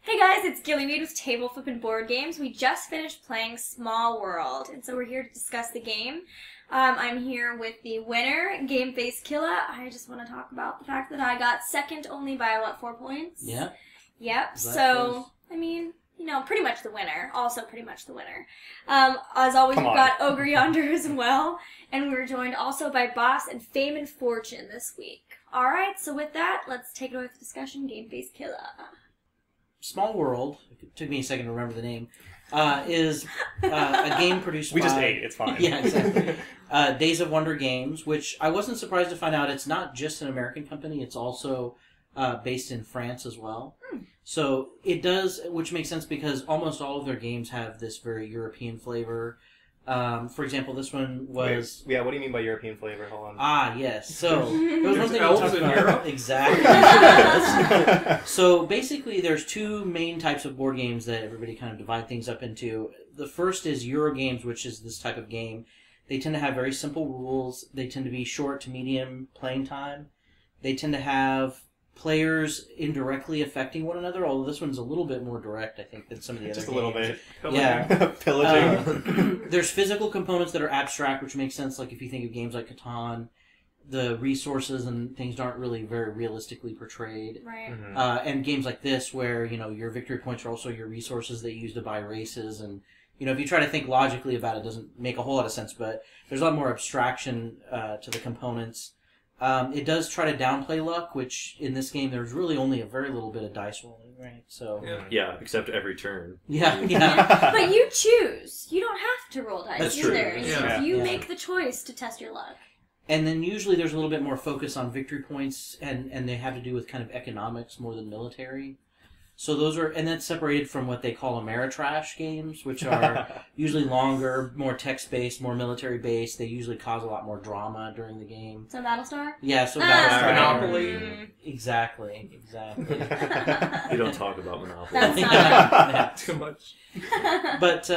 Hey guys, it's Gillyweed with Table Flippin' Board Games. We just finished playing Small World, and so we're here to discuss the game. I'm here with the winner, Game Face Killa. I just want to talk about the fact that I got second only by, what, 4 points? Yeah. Yep, so, I mean, you know, pretty much the winner. Also pretty much the winner. As always, we've got Ogre yonder as well, and we were joined also by Boss and Fame and Fortune this week. Alright, so with that, let's take it away with the discussion. Game Face Killa. Small World, it took me a second to remember the name, is a game produced by... We just ate, it's fine. Yeah, exactly. Days of Wonder Games, which I wasn't surprised to find out it's not just an American company, it's also based in France as well. So it does, which makes sense because almost all of their games have this very European flavor. For example, this one was... Wait, yeah, what do you mean by European flavor? Hold on. Ah, yes. So, it was one thing we elves talked in about. Europe? Exactly. Yes. So, basically, there's two main types of board games that everybody kind of divide things up into. The first is Euro games, which is this type of game. They tend to have very simple rules. They tend to be short to medium playing time. They tend to have players indirectly affecting one another, although this one's a little bit more direct, I think, than some of the other games. Just a little bit. Yeah. Pillaging. There's physical components that are abstract, which makes sense, like if you think of games like Catan, the resources and things aren't really very realistically portrayed. Right. Mm-hmm. And games like this, where, you know, your victory points are also your resources that you use to buy races, and, you know, if you try to think logically about it, it doesn't make a whole lot of sense, but there's a lot more abstraction to the components. It does try to downplay luck, which in this game there's really only a very little bit of dice rolling, right? So yeah, except every turn. Yeah. But you choose. You don't have to roll dice That's either. true. Yeah. You make the choice to test your luck. And then usually there's a little bit more focus on victory points, and they have to do with kind of economics more than military. So those are, and that's separated from what they call Ameritrash games, which are usually longer, more text-based, more military-based. They usually cause a lot more drama during the game. So Battlestar? Yeah, so Battlestar. Monopoly. Exactly. You don't talk about Monopoly. That's not Yeah. Too much. But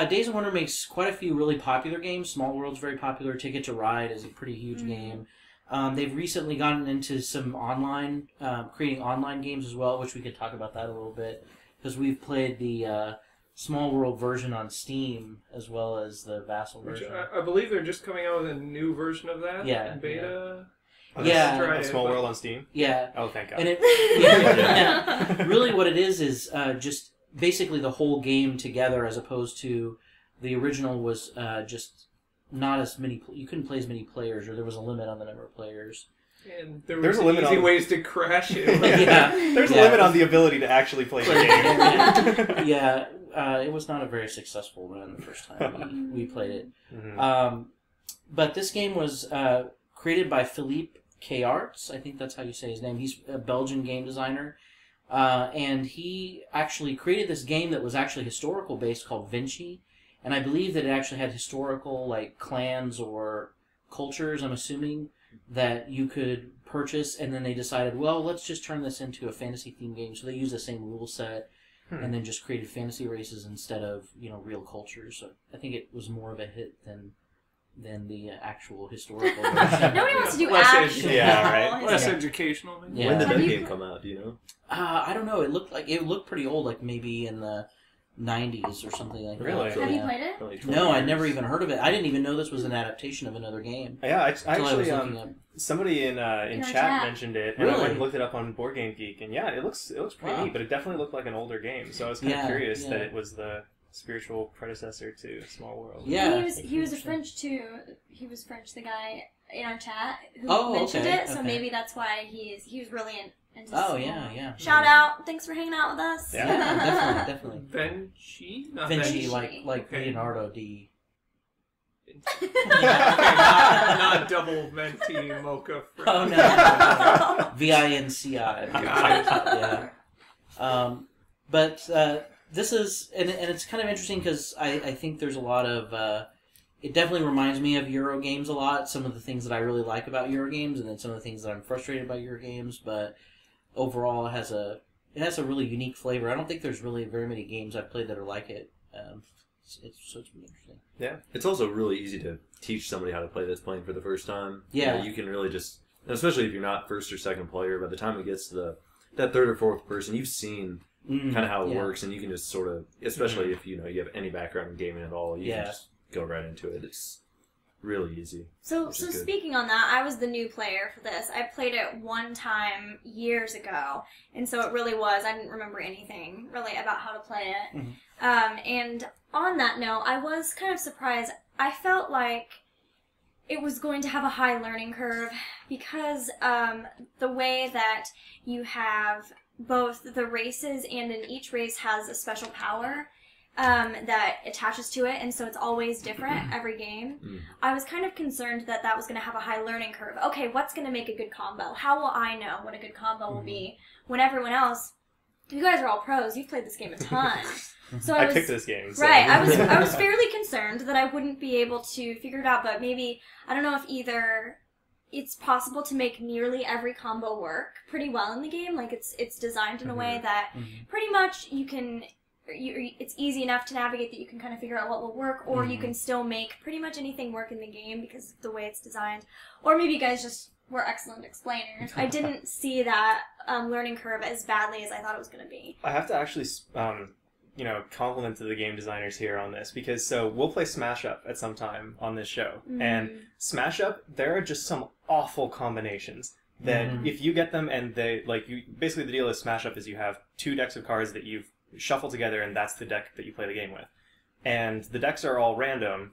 Days of Wonder makes quite a few really popular games. Small World's very popular. Ticket to Ride is a pretty huge game. They've recently gotten into some online, creating online games as well, which we could talk about that a little bit, because we've played the Small World version on Steam as well as the Vassal version. I believe they're just coming out with a new version of that. Yeah, in beta. Yeah. Small World on Steam? Yeah. Oh, thank God. And it, really what it is just basically the whole game together, as opposed to the original was just not as many. You couldn't play as many players, or there was a limit on the number of players. And there's a limit easy ways to crash it. There's a limit on the ability to actually play the game. Yeah, it was not a very successful run the first time we played it. But this game was created by Philippe Keyaerts. I think that's how you say his name. He's a Belgian game designer. And he actually created this game that was actually historical based called Vinci. And I believe that it actually had historical, like, clans or cultures, I'm assuming, that you could purchase. And then they decided, well, let's just turn this into a fantasy-themed game. So they used the same rule set and then just created fantasy races instead of, you know, real cultures. So I think it was more of a hit than the actual historical version. Nobody wants to do Less actual. right. Less educational, maybe. Yeah. When did that game come out, do you know? I don't know. It looked pretty old, like maybe in the 90s or something like Really? that. Have you played it? Like No, 20 I'd never years. even heard of it. I didn't even know this was an adaptation of another game. Yeah, I Until I was actually, looking up. somebody in chat mentioned it, and I Really? went and looked it up on Board Game Geek, and yeah, it looks pretty neat, but it definitely looked like an older game, so I was kind of curious that it was the spiritual predecessor to Small World. Yeah. He was a French too. He was French, the guy in our chat who Oh, mentioned okay, it, so okay. maybe that's why he was really into Oh, Small yeah, World. yeah. Shout out. Thanks for hanging out with us. Yeah. Definitely. Vinci? Not Vinci, Vinci. like Okay. Leonardo d. Not double venti mocha. Oh, no. Vinci. Got Yeah. But this is, and it's kind of interesting because I think there's a lot of, it definitely reminds me of Euro games a lot, some of the things that I really like about Euro games, and then some of the things that I'm frustrated by Euro games, but overall it has a really unique flavor. I don't think there's really very many games I've played that are like it. It's really interesting. Yeah. It's also really easy to teach somebody how to play that's playing for the first time. Yeah. You know, you can really just, especially if you're not first or second player, by the time it gets to that third or fourth person, you've seen kind of how it works, and you can just sort of, especially if you have any background in gaming at all, you can just go right into it. It's really easy. So speaking on that, I was the new player for this. I played it one time years ago, and so it really was. I didn't remember anything really about how to play it. And on that note, I was kind of surprised. I felt like it was going to have a high learning curve because the way that you have both the races, and in each race has a special power that attaches to it, and so it's always different every game. I was kind of concerned that that was going to have a high learning curve. Okay, what's going to make a good combo? How will I know what a good combo will be when everyone else... You guys are all pros. You've played this game a ton. So I picked this game. So. Right. I was fairly concerned that I wouldn't be able to figure it out, but maybe, I don't know if either it's possible to make nearly every combo work pretty well in the game. Like, it's designed in a way that pretty much you can... it's easy enough to navigate that you can kind of figure out what will work, or you can still make pretty much anything work in the game because of the way it's designed. Or maybe you guys just were excellent explainers. I didn't see that learning curve as badly as I thought it was going to be. I have to actually, compliment to the game designers here on this, because we'll play Smash Up at some time on this show, and Smash Up, there are just some awful combinations that if you get them and basically the deal is Smash Up is you have 2 decks of cards that you've shuffle together, and that's the deck that you play the game with. And the decks are all random,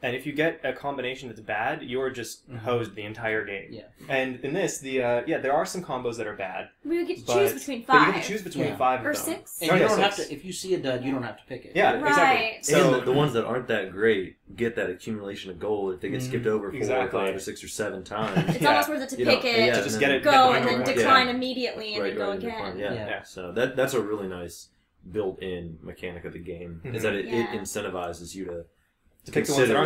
and if you get a combination that's bad, you're just hosed the entire game. Yeah. And in this, there are some combos that are bad. We get to choose between 5. But you get to choose between 5 of them. Or 6. And you don't have to, if you see a dud, you don't have to pick it. Yeah, right. Exactly. So the ones that aren't that great get that accumulation of gold if they get skipped over 4 or 5 or 6 or 7 times. It's almost worth it to pick it, to just get it, go, and then decline immediately, and then go again. Yeah. So that's a really nice built-in mechanic of the game, is that it incentivizes you to pick the ones that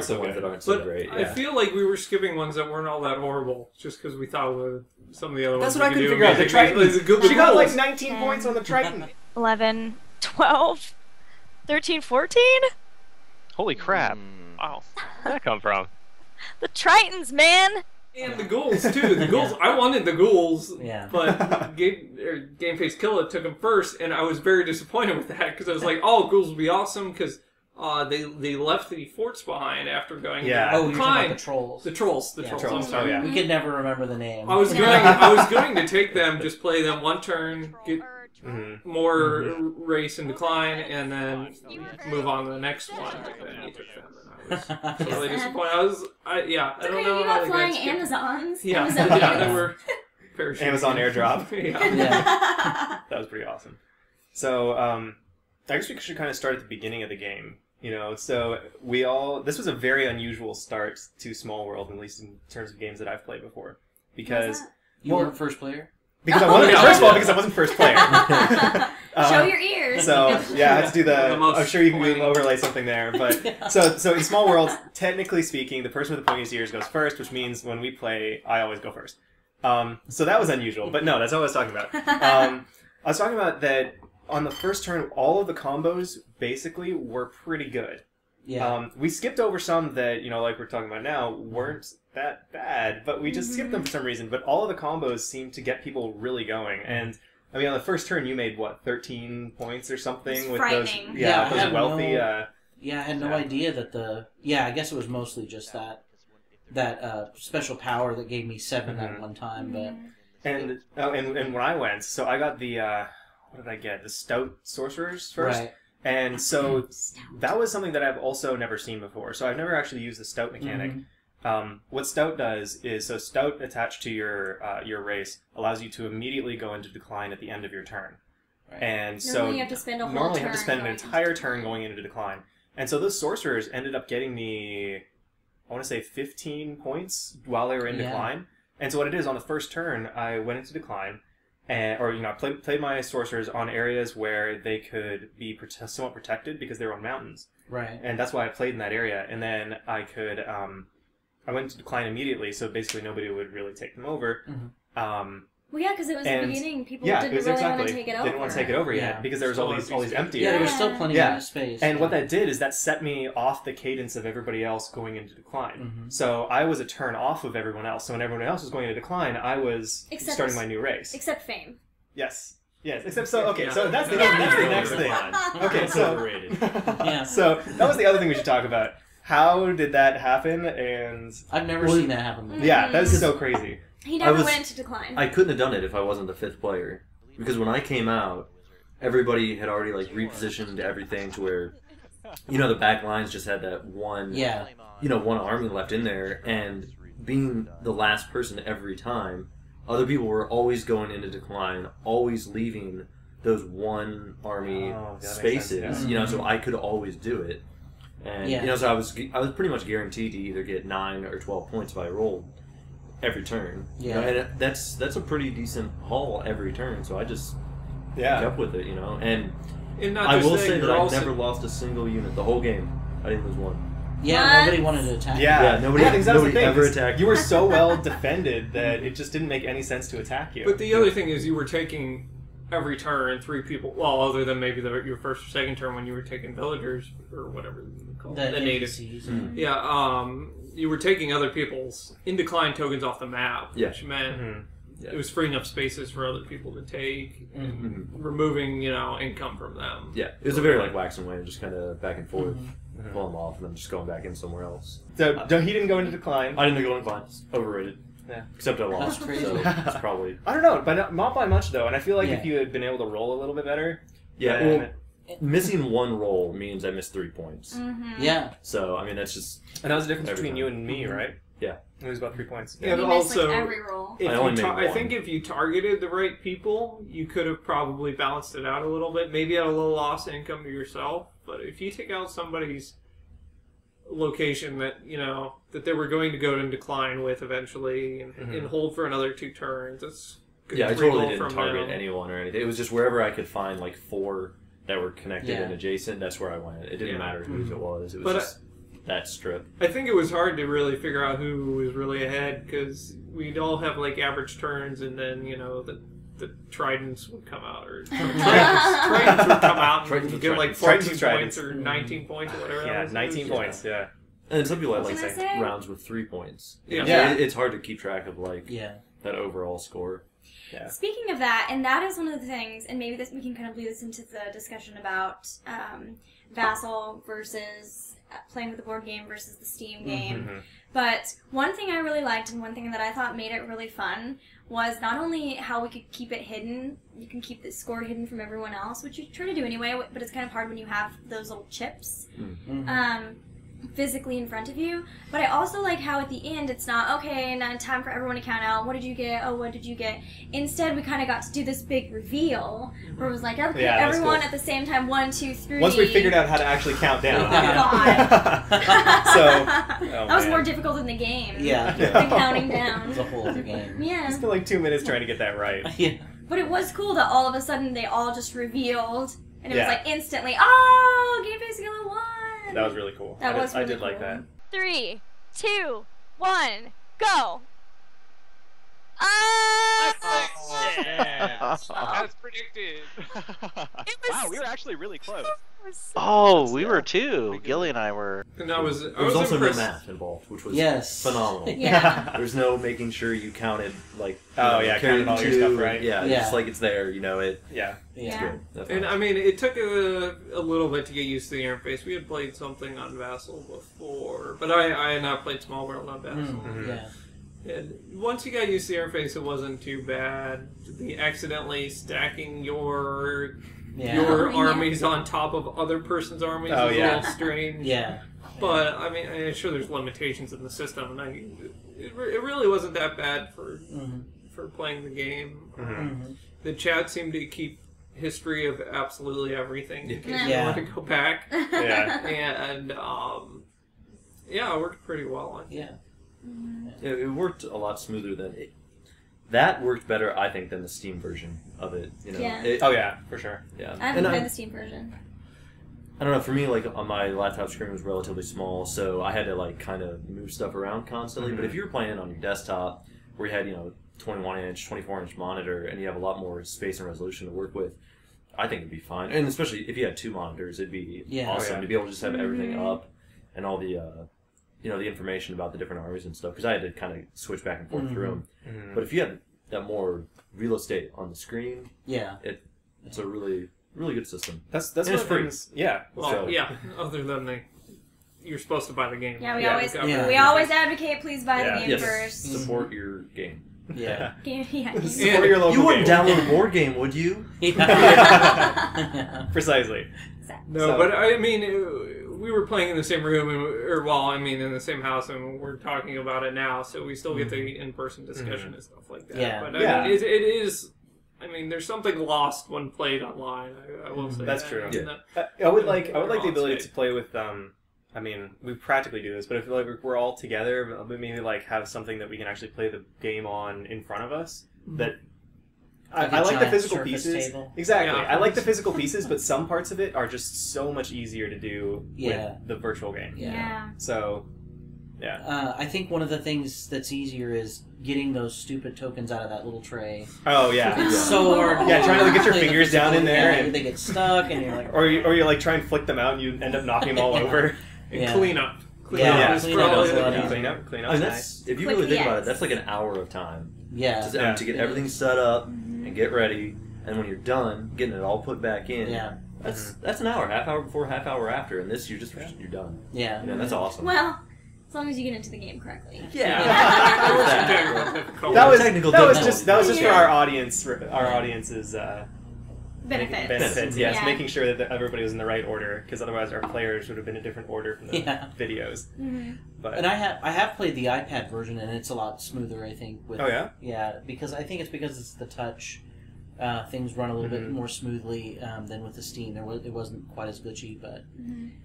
aren't so great. I feel like we were skipping ones that weren't all that horrible, just because we thought some of the other ones. That's what I couldn't figure out. The Triton. She got like 19 points on the Triton. 11, 12, 13, 14? Holy crap. Wow. Where'd that come from? The Tritons, man! And the ghouls, too. The ghouls, I wanted the ghouls, but Game Face Killa took them first, and I was very disappointed with that, because I was like, ghouls would be awesome, because they left the forts behind after going. Yeah. Oh, you're talking about the trolls. The trolls. Oh yeah. We could never remember the name. I was going to take them, just play them one turn, get more race and decline, and then move on to the next one. And then you took them, and I was really disappointed. I don't know how they got flying Amazons. Yeah, they were parachuting. Amazon airdrop. Yeah. That was pretty awesome. So, I guess we should kind of start at the beginning of the game. So this was a very unusual start to Small World, at least in terms of games that I've played before. Because you weren't first player? Because I wasn't, first of all, because I wasn't first player. Show your ears. So, I had to do the I'm sure you can overlay something there. But so in Small World, technically speaking, the person with the pointiest ears goes first, which means when we play, I always go first. So that was unusual. But no, that's not what I was talking about. I was talking about that on the first turn, all of the combos basically were pretty good. Yeah. We skipped over some that, like we're talking about now, weren't that bad, but we just skipped them for some reason. But all of the combos seemed to get people really going. And, I mean, on the first turn, you made, 13 points or something? With frightening. Those, those wealthy... I had no idea that I guess it was mostly just that special power that gave me 7 that one time, but... And when I went, so I got the... what did I get? The Stout Sorcerers first? Right. And so that was something that I've also never seen before. So I've never actually used the Stout mechanic. What Stout does is, so Stout attached to your race allows you to immediately go into decline at the end of your turn. Right. And normally you have to spend a whole turn. Have to spend an entire turn going into decline. And so those sorcerers ended up getting me, I want to say 15 points while they were in decline. And so what it is, on the first turn, I went into decline. I played my sorcerers on areas where they could be somewhat protected because they were on mountains. Right. And that's why I played in that area. And then I could, I went to decline immediately, so basically nobody would really take them over. Well, yeah, because it was the beginning. People didn't really want to take it over. Didn't want to take it over yet because there was all these empty. Yeah, there was still plenty of space. And what that did is that set me off the cadence of everybody else going into decline. So I was a turn off of everyone else. So when everyone else was going into decline, I was starting my new race. Except Fame. Yes. Yes, except so that's the next thing. Okay, so overrated. Yeah. So that was the other thing we should talk about. How did that happen? And I've never seen that happen. yeah, that was so crazy. He never went into decline. I couldn't have done it if I wasn't the 5th player, because when I came out, everybody had already like repositioned everything to where, the back lines just had that one, one army left in there, and being the last person every time, other people were always going into decline, always leaving those one army spaces, so I could always do it. And, so I was pretty much guaranteed to either get 9 or 12 points if I rolled every turn. Yeah. And that's a pretty decent haul every turn, so I just kept with it, And I will say that I never lost a single unit the whole game. I didn't lose one. Yeah, nobody wanted to attack. Yeah, you. nobody ever attacked you. You were so well defended that it just didn't make any sense to attack you. But the other thing is you were taking every turn 3 people, well, other than maybe your first or second turn when you were taking villagers or whatever you call it, the natives. Yeah, you were taking other people's in decline tokens off the map, which meant it was freeing up spaces for other people to take and removing, income from them. Yeah, it was a very like wax and wane, just kind of back and forth. Pull them off and then just going back in somewhere else. So he didn't go into decline. I didn't go into decline. It's overrated. Yeah. Except I lost. So it's probably... I don't know, but not by much though. And I feel like if you had been able to roll a little bit better... Yeah, well, missing one roll means I missed 3 points. Yeah. So, I mean, that's just... And that was the difference between you and me, right? Yeah. It was about 3 points. Yeah, but also, every roll. I think if you targeted the right people, you could have probably balanced it out a little bit. Maybe at a little loss of income to yourself. But if you take out somebody's location that that they were going to go in decline with eventually and hold for another 2 turns, that's good. I totally didn't target anyone or anything. It was just wherever I could find like 4 that were connected and adjacent, that's where I went. It didn't matter whose it was. It was just that strip. I think it was hard to really figure out who was really ahead because we'd all have like average turns, and then the tridents would come out, or tridents would come out and you'd get like 14 points or 19 points or whatever. Yeah, 19 points, yeah. And some people have like rounds with 3 points. Yeah. It's hard to keep track of like that overall score. Yeah. Speaking of that, and that is one of the things, and maybe we can kind of lead this into the discussion about Vassal versus playing with the board game versus the Steam game. But one thing I really liked, and one thing that I thought made it really fun, was not only how we could keep it hidden. You can keep the score hidden from everyone else, which you try to do anyway, but it's kind of hard when you have those little chips physically in front of you. But I also like how at the end it's not, okay, now time for everyone to count out, what did you get, oh, what did you get? Instead, we kind of got to do this big reveal, where it was like, okay, everyone at the same time, 1, 2, 3. Once we figured out how to actually count down. Oh my god. That was more difficult than the game. Yeah. The counting down. It's a whole other game. Yeah. I spent like 2 minutes trying to get that right. But it was cool that all of a sudden they all just revealed, and it was like instantly, oh, Game Face Gala won! That was really cool. I did like that. 3, 2, 1, go! As predicted. Wow, we were actually really close. We were too. Gilly and I were. And I was also no impressed. math involved, which was phenomenal. Yeah. There's no making sure you counted like counted all your stuff right. Just like it's there, it. It's good. And I mean, it took a little bit to get used to the interface. We had played something on Vassal before, but I had not played Small World on Vassal. And once you got used to the interface, it wasn't too bad. The accidentally stacking your armies on top of other person's armies is a little strange. Yeah. But, I mean, I'm sure there's limitations in the system, and it really wasn't that bad for playing the game. The chat seemed to keep history of absolutely everything in case you want to go back. And, it worked pretty well. It worked a lot smoother than it. That worked better, I think, than the Steam version of it. For sure. I haven't played the Steam version. I don't know. For me, like on my laptop screen was relatively small, so I had to like kind of move stuff around constantly. But if you were playing it on your desktop, where you had 21-inch, 24-inch monitor, and you have a lot more space and resolution to work with, I think it'd be fine. And especially if you had 2 monitors, it'd be awesome to be able to just have everything up and all the the information about the different armies and stuff, because I had to kind of switch back and forth through them. But if you had more real estate on the screen. Yeah. It's a really good system. That's and what it's free. things. Yeah. Well, So, yeah. Other than you're supposed to buy the game. Yeah, Yeah. we always advocate. Please buy the game Yes. first. Support your game. Yeah. Game. Support your local You wouldn't game. download a board game, would you? Precisely. No, So- but I mean, we were playing in the same room, in the same house, and we're talking about it now, so we still get the in-person discussion and stuff like that. Yeah. But Yeah. I mean, it is. I mean, there's something lost when played online. I will say That's that. true. And I would like the ability Skype. to play with. I mean, we practically do this, but I feel like we're all together, maybe like have something that we can actually play the game on in front of us. That Like I a like the giant physical surface pieces. table. Exactly. Yeah. I like the physical pieces, but some parts of it are just so much easier to do Yeah. with the virtual game. Yeah. So, yeah. I think one of the things that's easier is getting those stupid tokens out of that little tray. Oh yeah. It's so hard. Yeah, trying to like, get your Play the fingers down in physical- there, yeah, and they get stuck, and you're like, or you like try and flick them out, and you end up knocking them all over. And Yeah. clean up. Yeah, is clean up probably is a the lot key. easier. Clean I up. mean, Nice. if you Click really the think about it, X. that's like an hour of time. yeah, To get everything set up and get ready, and when you're done, getting it all put back in. yeah, That's an hour, half hour before, half hour after, and this you're done. yeah. You know, that's awesome. Well, as long as you get into the game correctly. Yeah. There were some technical difficulties. That was Technical that was difficulties. just for our audience. Our audience's Benefits. benefits. Yes, Yeah. making sure that everybody was in the right order, because otherwise our players would have been in a different order from the Yeah. videos. Mm-hmm. But And I have played the iPad version, and it's a lot smoother. I think. With, oh yeah. Yeah, because I think it's because it's the touch. Things run a little bit more smoothly than with the Steam. It wasn't quite as glitchy, but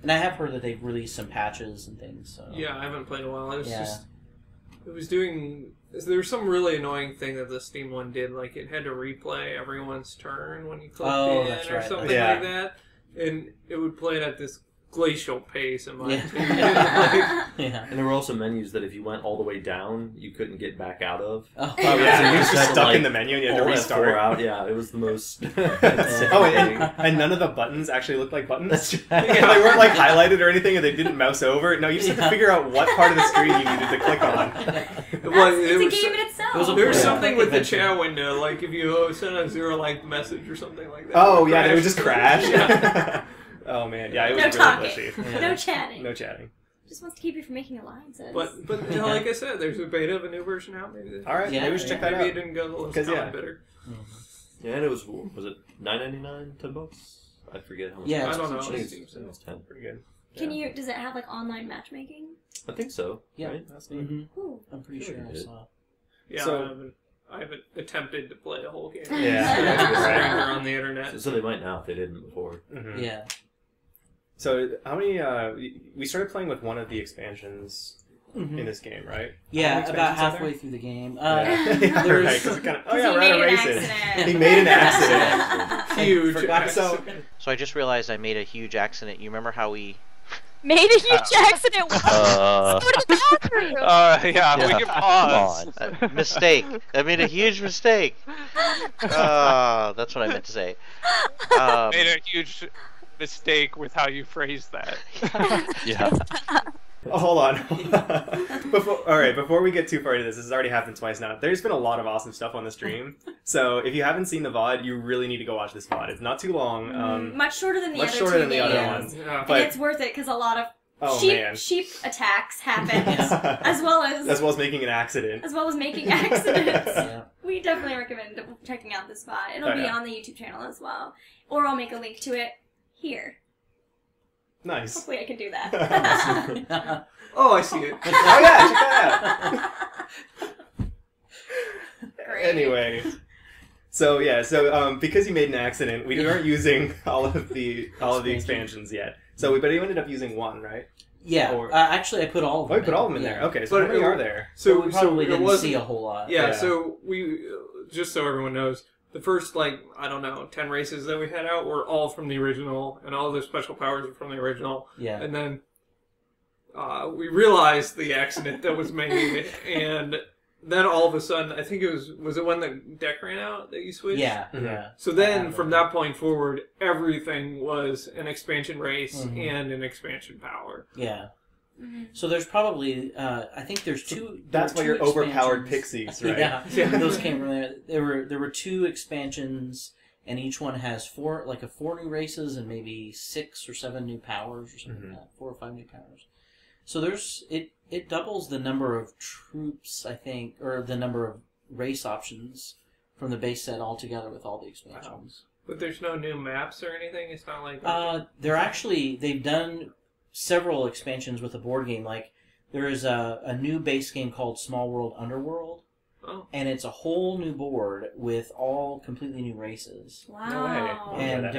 and I have heard that they've released some patches and things. So Yeah, I haven't played in a while. It was Yeah. there was some really annoying thing that the Steam one did, like it had to replay everyone's turn when you clicked Oh, in that's or right. something Yeah. like that, and it would play it at this glacial pace in my Yeah. opinion. Like, yeah. And there were also menus that if you went all the way down, you couldn't get back out of. Oh, Oh yeah, So so you you're just just had to, stuck like, in the menu and you had to All that restart. four out. Yeah, it was the most. Oh, and none of the buttons actually looked like buttons. That's Yeah, they weren't like highlighted or anything, and they didn't mouse over. No, you just had to figure out what part of the screen you needed to click on. well, It's it a was- game in itself. It was a- There's Yeah. something with the Adventure. chat window, like if you send a zero-like message or something like that. Oh it yeah, they would crash. just crash. Yeah. Oh man, yeah, it was No really talking. glitchy. Yeah. No chatting. No chatting. Just wants to keep you from making alliances. But you know, like I said, there's a beta of a new version out. Maybe All right, Yeah, maybe we should check that maybe it out. didn't go the lowest 'Cause, yeah. common bidder. Yeah, and it was it $9.99, $10? I forget how much. Yeah, I don't know. I think It it's, seems I think it's 10. Pretty good. Can you? Does it have like online matchmaking? I think so. Yeah. Right? That's neat. Mhm. Ooh. I'm pretty Sure sure you I did. saw. Yeah, So- I haven't attempted to play a whole game. Yeah. Just Right. stranger on the internet. So they might now if they didn't before. Mhm. Yeah. So how many? We started playing with one of the expansions Mhm. in this game, right? Yeah, How many about expansions are halfway there? through the game. Yeah. there's- Right, 'cause it kind of. Oh 'Cause yeah, he we're out of made an races. accident. He made an accident. Huge. Forgot- accident. So I just realized I made a huge accident. You remember how we? Made a huge accident. Go to the bathroom. Yeah, we Yeah. can pause. Mistake. I made a huge mistake. That's what I meant to say. Made a huge mistake with how you phrased that. Yeah. Oh, hold on. Before we get too far into this has already happened twice now. There's been a lot of awesome stuff on the stream. So if you haven't seen the VOD, you really need to go watch this VOD. It's not too long. Much shorter than the Much other shorter two than the other games. ones. Yeah. And But it's worth it because a lot of oh sheep man, sheep attacks happen, as well as making an accident. making accidents. Yeah. We definitely recommend checking out this VOD. It'll Oh, be yeah. on the YouTube channel as well, or I'll make a link to it here. Nice. Hopefully, I can do that. Oh, I see it. Oh yeah, check that out. Great. Anyway, so because you made an accident, we aren't using all of the expansions yet. But you ended up using one, right? Yeah. Or- Actually, I put all of Oh, them. you put all of them in Yeah. there. Okay, so But how many it- are there? So we probably it didn't wasn't- see a whole lot. Yeah, Yeah. so we, just so everyone knows, the first, 10 races that we had out were all from the original, and all the special powers are from the original. Yeah. And then we realized the accident that was made, and then all of a sudden, I think was it when the deck ran out that you switched? Yeah. Mhm. Yeah. So then, from that point forward, everything was an expansion race Mhm. and an expansion power. Yeah. So there's probably, I think there's two. That's why you're overpowered pixies, right? Yeah, those came from there. There were 2 expansions, and each one has 4 new races and maybe 6 or 7 new powers or something like that. 4 or 5 new powers. So there's it doubles the number of troops, I think, or the number of race options from the base set altogether with all the expansions. Wow. But there's no new maps or anything? It's not like... they've done several expansions with the board game. Like, there is a new base game called Small World Underworld. Oh. And it's a whole new board with all completely new races. Wow. No way. And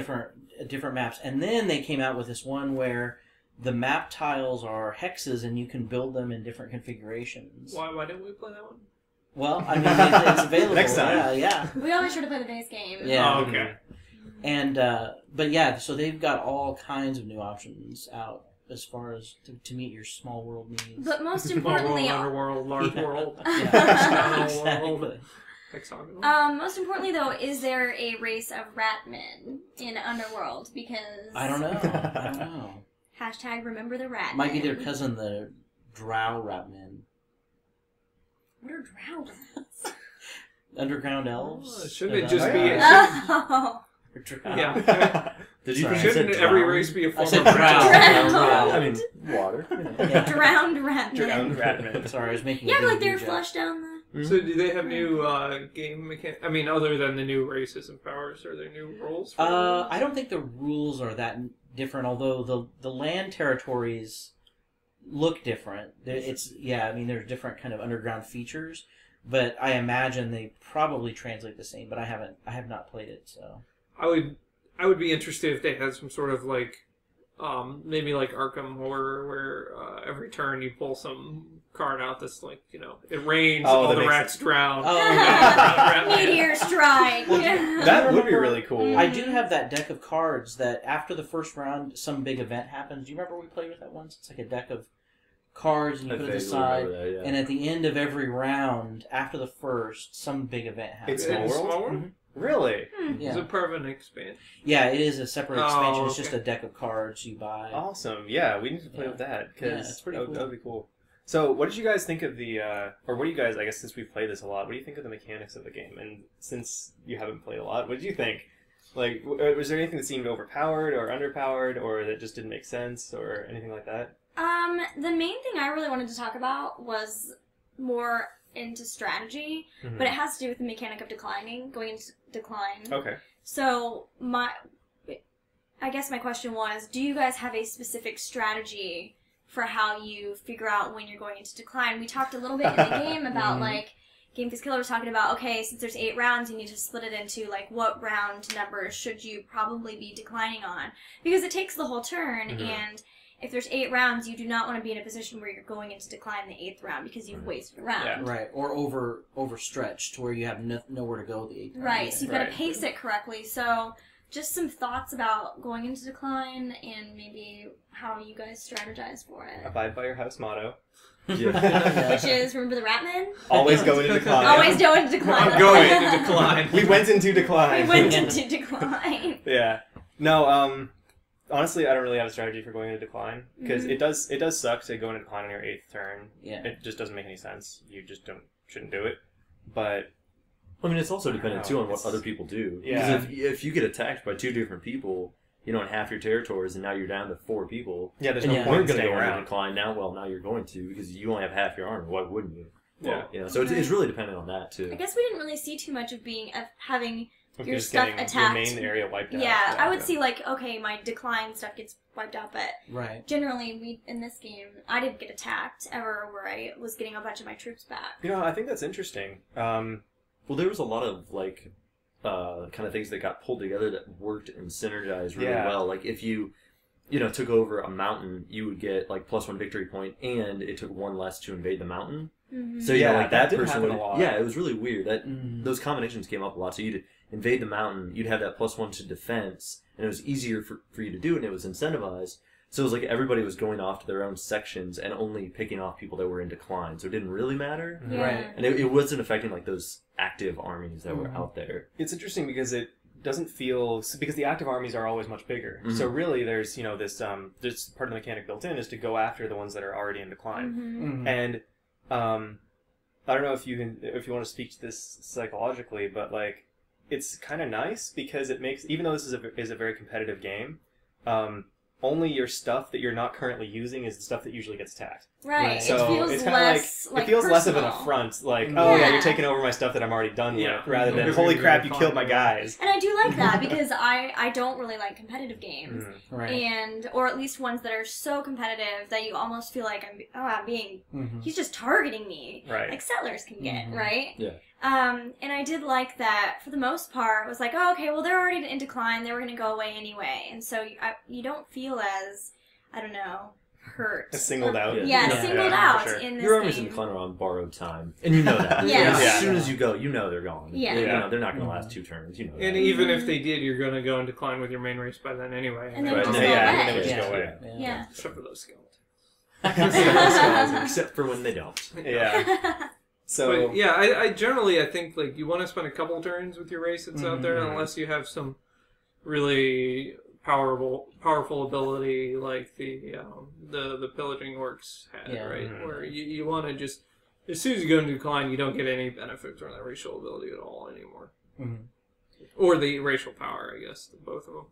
different maps. And then they came out with this one where the map tiles are hexes and you can build them in different configurations. Why didn't we play that one? Well, I mean, it's available. Next time. Yeah. We always try to play the base game. Yeah. Oh, okay. And, but yeah, so they've got all kinds of new options out as far as to meet your small world needs. But most importantly... Small world, underworld, large world. Exactly. Most importantly, though, is there a race of ratmen in Underworld? Because... I don't know. Hashtag remember the ratmen. Might be their cousin, the Drow ratmen. What are Drow rats? Underground elves? Oh, shouldn't it just be... Yeah. Shouldn't every race be a form of drowned? I mean, water. Yeah. Drowned ratmen. Drowned ratmen. Sorry, I was making yeah, like they're flushed down the... So do they have new game mechanics? I mean, other than the new races and powers, are there new rules? I don't think the rules are that different, although the land territories look different. There's different kind of underground features, but I imagine they probably translate the same, but I have not played it, so... I would be interested if they had some sort of like, maybe like Arkham Horror, where every turn you pull some card out that's like, it rains, all the rats drown. Meteor strike. That would be really cool. I do have that deck of cards that after the first round, some big event happens. Do you remember we played with that once? It's like a deck of cards and you put it aside, and at the end of every round, after the first, some big event happens. It's Small World? Mm-hmm. Really? Yeah. Is it part of an expansion? Yeah, it is a separate expansion. It's just a deck of cards you buy. Awesome. Yeah, we need to play with that, because it's pretty cool. That would be cool. So, what did you guys think of the, or what do you guys, I guess since we've played this a lot, what do you think of the mechanics of the game? And since you haven't played a lot, what did you think? Like, was there anything that seemed overpowered or underpowered, or that just didn't make sense, or anything like that? The main thing I really wanted to talk about was more into strategy, but it has to do with the mechanic of going into decline. Okay. So, I guess my question was, do you guys have a specific strategy for how you figure out when you're going into decline? We talked a little bit in the game about, Game Face Killer was talking about, okay, since there's 8 rounds, you need to split it into, what round numbers should you probably be declining on? Because it takes the whole turn, and if there's 8 rounds, you do not want to be in a position where you're going into decline in the 8th round because you've wasted a round. Yeah. Right, or overstretched to where you have nowhere to go the 8th round. Right, so you've got to pace it correctly. So, just some thoughts about going into decline and maybe how you guys strategize for it. Abide by your house motto. Which is, remember the Ratman? Always go into decline. Always go into decline. I'm going into decline. We went into decline. Yeah. No, honestly, I don't really have a strategy for going into decline, because it does suck to go into decline on your 8th turn. Yeah. It just doesn't make any sense. You just shouldn't do it. But I mean, it's also dependent too on what other people do. Yeah. Because if you get attacked by 2 different people, in half your territories, and now you're down to 4 people. Yeah, there's no point in staying around. Decline now. Well, now you're going to, because you only have half your army. Why wouldn't you? Yeah. So it's really dependent on that too. I guess we didn't really see too much of having your stuff attacked. Your main area wiped out. Yeah, I would see okay, my decline stuff gets wiped out, but generally in this game, I didn't get attacked ever where I was getting a bunch of my troops back. I think that's interesting. Well, there was a lot of kind of things that got pulled together that worked and synergized really well. Like if you took over a mountain, you would get +1 victory point, and it took 1 less to invade the mountain. Mm-hmm. So that person would. Yeah, it was really weird. That those combinations came up a lot. So you'd invade the mountain, you'd have that +1 to defense, and it was easier for you to do, and it was incentivized. So it was like everybody was going off to their own sections and only picking off people that were in decline. So it didn't really matter. Yeah. Right. And it wasn't affecting those active armies that were out there. It's interesting because doesn't feel, because the active armies are always much bigger. Mm-hmm. So really, there's this part of the mechanic built in is to go after the ones that are already in decline. Mm-hmm. Mm-hmm. And I don't know if you want to speak to this psychologically, but like it's kind of nice because it makes, even though this is a very competitive game, only your stuff that you're not currently using is the stuff that usually gets attacked. Right. So it feels it's kind of like it feels less of an affront, like, oh yeah, you're taking over my stuff that I'm already done with, rather than holy crap, you killed my guys. And I do like that because I don't really like competitive games, right. or at least ones that are so competitive that you almost feel like I'm being he's just targeting me, right? Like Settlers can get, right? Yeah. And I did like that for the most part. It was like, oh, okay, well they're already in decline, they were going to go away anyway, and so you don't feel as, I don't know, hurt. Singled out. Singled out in this Your armies game. in decline are on borrowed time, and you know that. As soon as you go, you know they're gone. Yeah. You know, they're not going to last 2 turns. You know. And even if they did, you're going to go in decline with your main race by then anyway. And then they would just go away. Yeah. Except for those skeletons. Except for when they don't. Yeah. So but, yeah, I generally think like you want to spend a couple turns with your race that's out there, unless you have some really powerful ability like the pillaging orcs had, right? Where you want to just, as soon as you go into decline, you don't get any benefit from that racial ability at all anymore, or the racial power, I guess, both of them.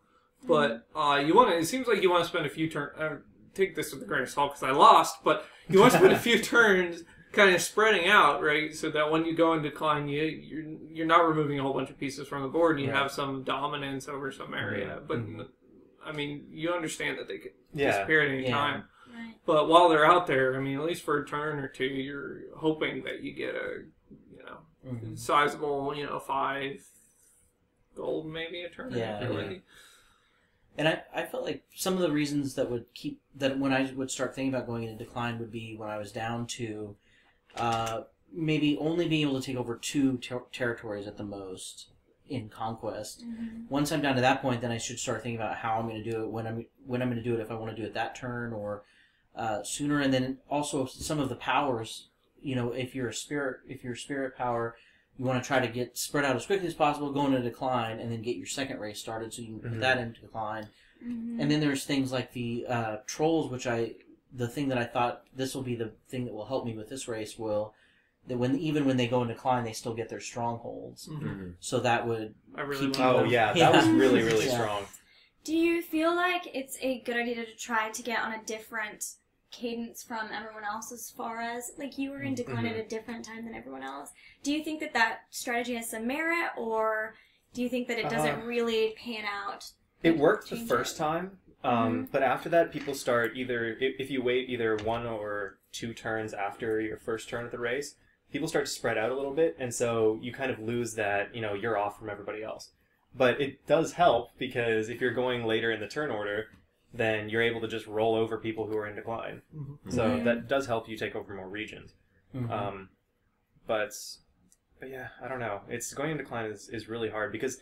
But you want to. It seems like you want to spend a few turns. Take this with a grain of salt because I lost, but you want to spend a few turns kind of spreading out, right? So that when you go in decline, you're not removing a whole bunch of pieces from the board, and you have some dominance over some area. But I mean, you understand that they could disappear at any time. Right. But while they're out there, I mean, at least for a turn or two, you're hoping that you get a sizable, 5 gold maybe a turn. Yeah. And I felt like some of the reasons that would keep that when I would start thinking about going into decline would be when I was down to maybe only being able to take over 2 territories at the most in Conquest. Once I'm down to that point, then I should start thinking about how I'm going to do it, when I'm going to do it, if I want to do it that turn or sooner. And then also some of the powers, if you're a spirit power, you want to try to get spread out as quickly as possible, go into decline, and then get your second race started so you can put that into decline. And then there's things like the trolls, which the thing that I thought this will be the thing that will help me with this race even when they go in decline, they still get their strongholds. So that would that was really, really strong. Do you feel like it's a good idea to try to get on a different cadence from everyone else, as far as like you were in decline at a different time than everyone else? Do you think that strategy has some merit, or do you think that it doesn't really pan out? It worked the first time, but after that, people start if you wait either 1 or 2 turns after your first turn of the race, people start to spread out a little bit, and so you kind of lose that, you're off from everybody else. But it does help, because if you're going later in the turn order, then you're able to just roll over people who are in decline. So that does help you take over more regions. But yeah, I don't know. Going in decline is really hard, because